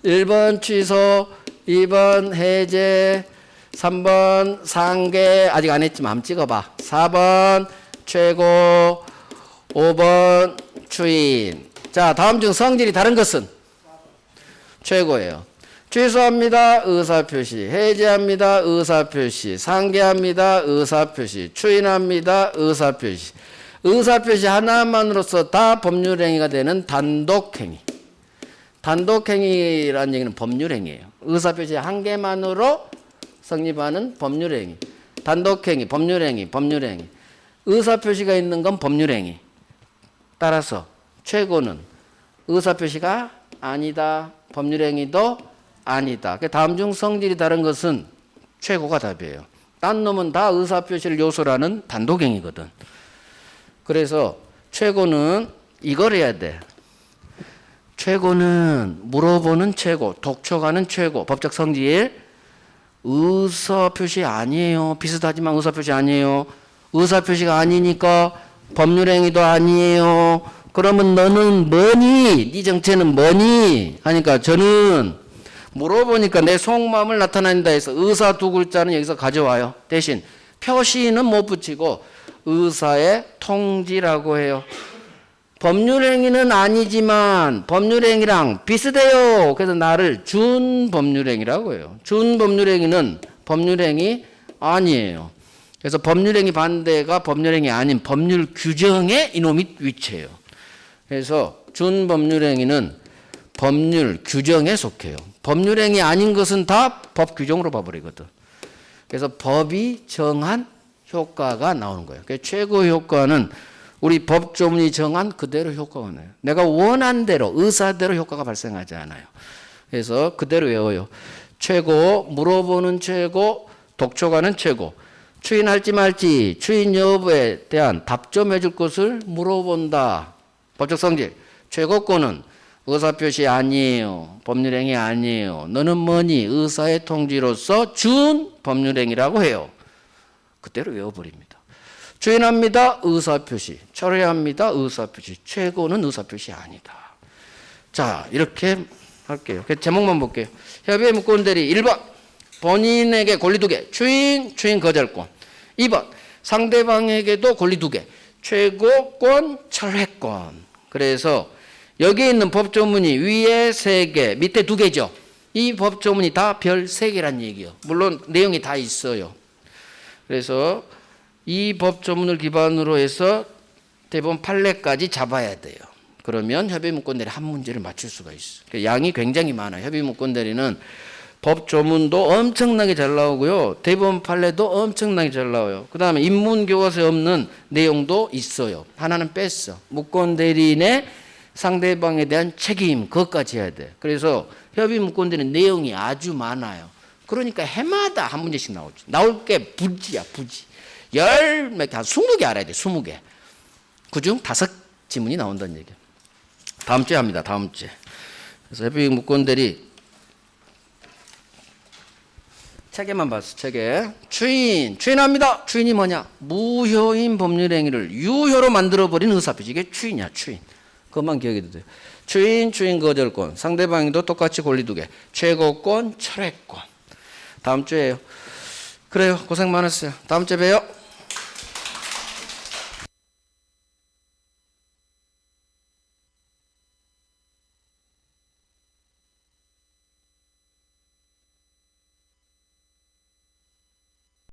1번 취소, 2번 해제, 3번 상계, 아직 안 했지만 한번 찍어봐. 4번 최고, 5번 추인. 자, 다음 중 성질이 다른 것은 최고예요. 취소합니다. 의사표시. 해제합니다. 의사표시. 상계합니다. 의사표시. 추인합니다. 의사표시. 의사표시 하나만으로서 다 법률행위가 되는 단독행위. 단독행위라는 얘기는 법률행위예요. 의사표시 한 개만으로 성립하는 법률행위. 단독행위, 법률행위, 법률행위. 의사표시가 있는 건 법률행위. 따라서 최고는 의사표시가 아니다. 법률행위도 아니다. 다음 중 성질이 다른 것은 최고가 답이에요. 딴 놈은 다 의사표시를 요소라는 단독행위거든. 그래서 최고는 이걸 해야 돼. 최고는 물어보는 최고, 독촉하는 최고, 법적 성질. 의사표시 아니에요. 비슷하지만 의사표시 아니에요. 의사표시가 아니니까 법률행위도 아니에요. 그러면 너는 뭐니? 네 정체는 뭐니? 하니까 저는 물어보니까 내 속마음을 나타낸다 해서 의사 두 글자는 여기서 가져와요. 대신 표시는 못 붙이고 의사의 통지라고 해요. 법률행위는 아니지만 법률행위랑 비슷해요. 그래서 나를 준법률행위라고 해요. 준법률행위는 법률행위 아니에요. 그래서 법률행위 반대가 법률행위 아닌 법률 규정에 이놈이 위치해요. 그래서 준법률행위는 법률 규정에 속해요. 법률행위 아닌 것은 다 법 규정으로 봐버리거든. 그래서 법이 정한 효과가 나오는 거예요. 그래서 최고 효과는 우리 법조문이 정한 그대로 효과가 나요. 내가 원한 대로 의사대로 효과가 발생하지 않아요. 그래서 그대로 외워요. 최고, 물어보는 최고, 독촉하는 최고. 추인할지 말지 추인 여부에 대한 답좀 해줄 것을 물어본다. 법적 성질. 최고권은 의사표시 아니에요. 법률행위 아니에요. 너는 뭐니? 의사의 통지로서 준 법률행위라고 해요. 그대로 외워버립니다. 추인합니다. 의사표시. 철회합니다. 의사표시. 최고는 의사표시 아니다. 자, 이렇게 할게요. 제목만 볼게요. 협의의 무권 대리 1번 본인에게 권리 2개. 추인 거절권. 2번 상대방에게도 권리 2개. 최고권 철회권. 그래서 여기 있는 법조문이 위에 3개, 밑에 2개죠. 이 법조문이 다 별 3개란 얘기예요. 물론 내용이 다 있어요. 그래서 이 법조문을 기반으로 해서 대법원 판례까지 잡아야 돼요. 그러면 협의문권대리 한 문제를 맞출 수가 있어요. 양이 굉장히 많아요. 협의문권대리는 법조문도 엄청나게 잘 나오고요. 대법원 판례도 엄청나게 잘 나와요. 그 다음에 인문교과서에 없는 내용도 있어요. 하나는 뺐어. 무권대리인의 상대방에 대한 책임, 그것까지 해야 돼. 그래서 협의문권대리는 내용이 아주 많아요. 그러니까 해마다 한 문제씩 나오죠. 나올 게 부지야, 부지. 한 20개 알아야 돼, 20개. 그중 5지문이 나온다는 얘기야. 다음 주에 합니다, 다음 주에. 그래서 해피 무권들이 책에만 봤어, 책에. 추인합니다. 추인이 뭐냐? 무효인 법률 행위를 유효로 만들어버린 의사표시. 이게 추인이야, 추인. 그것만 기억해도 돼요. 추인 거절권. 상대방도 똑같이 권리 2개. 최고권, 철회권. 다음 주에요. 그래요. 고생 많았어요. 다음 주에 봬요.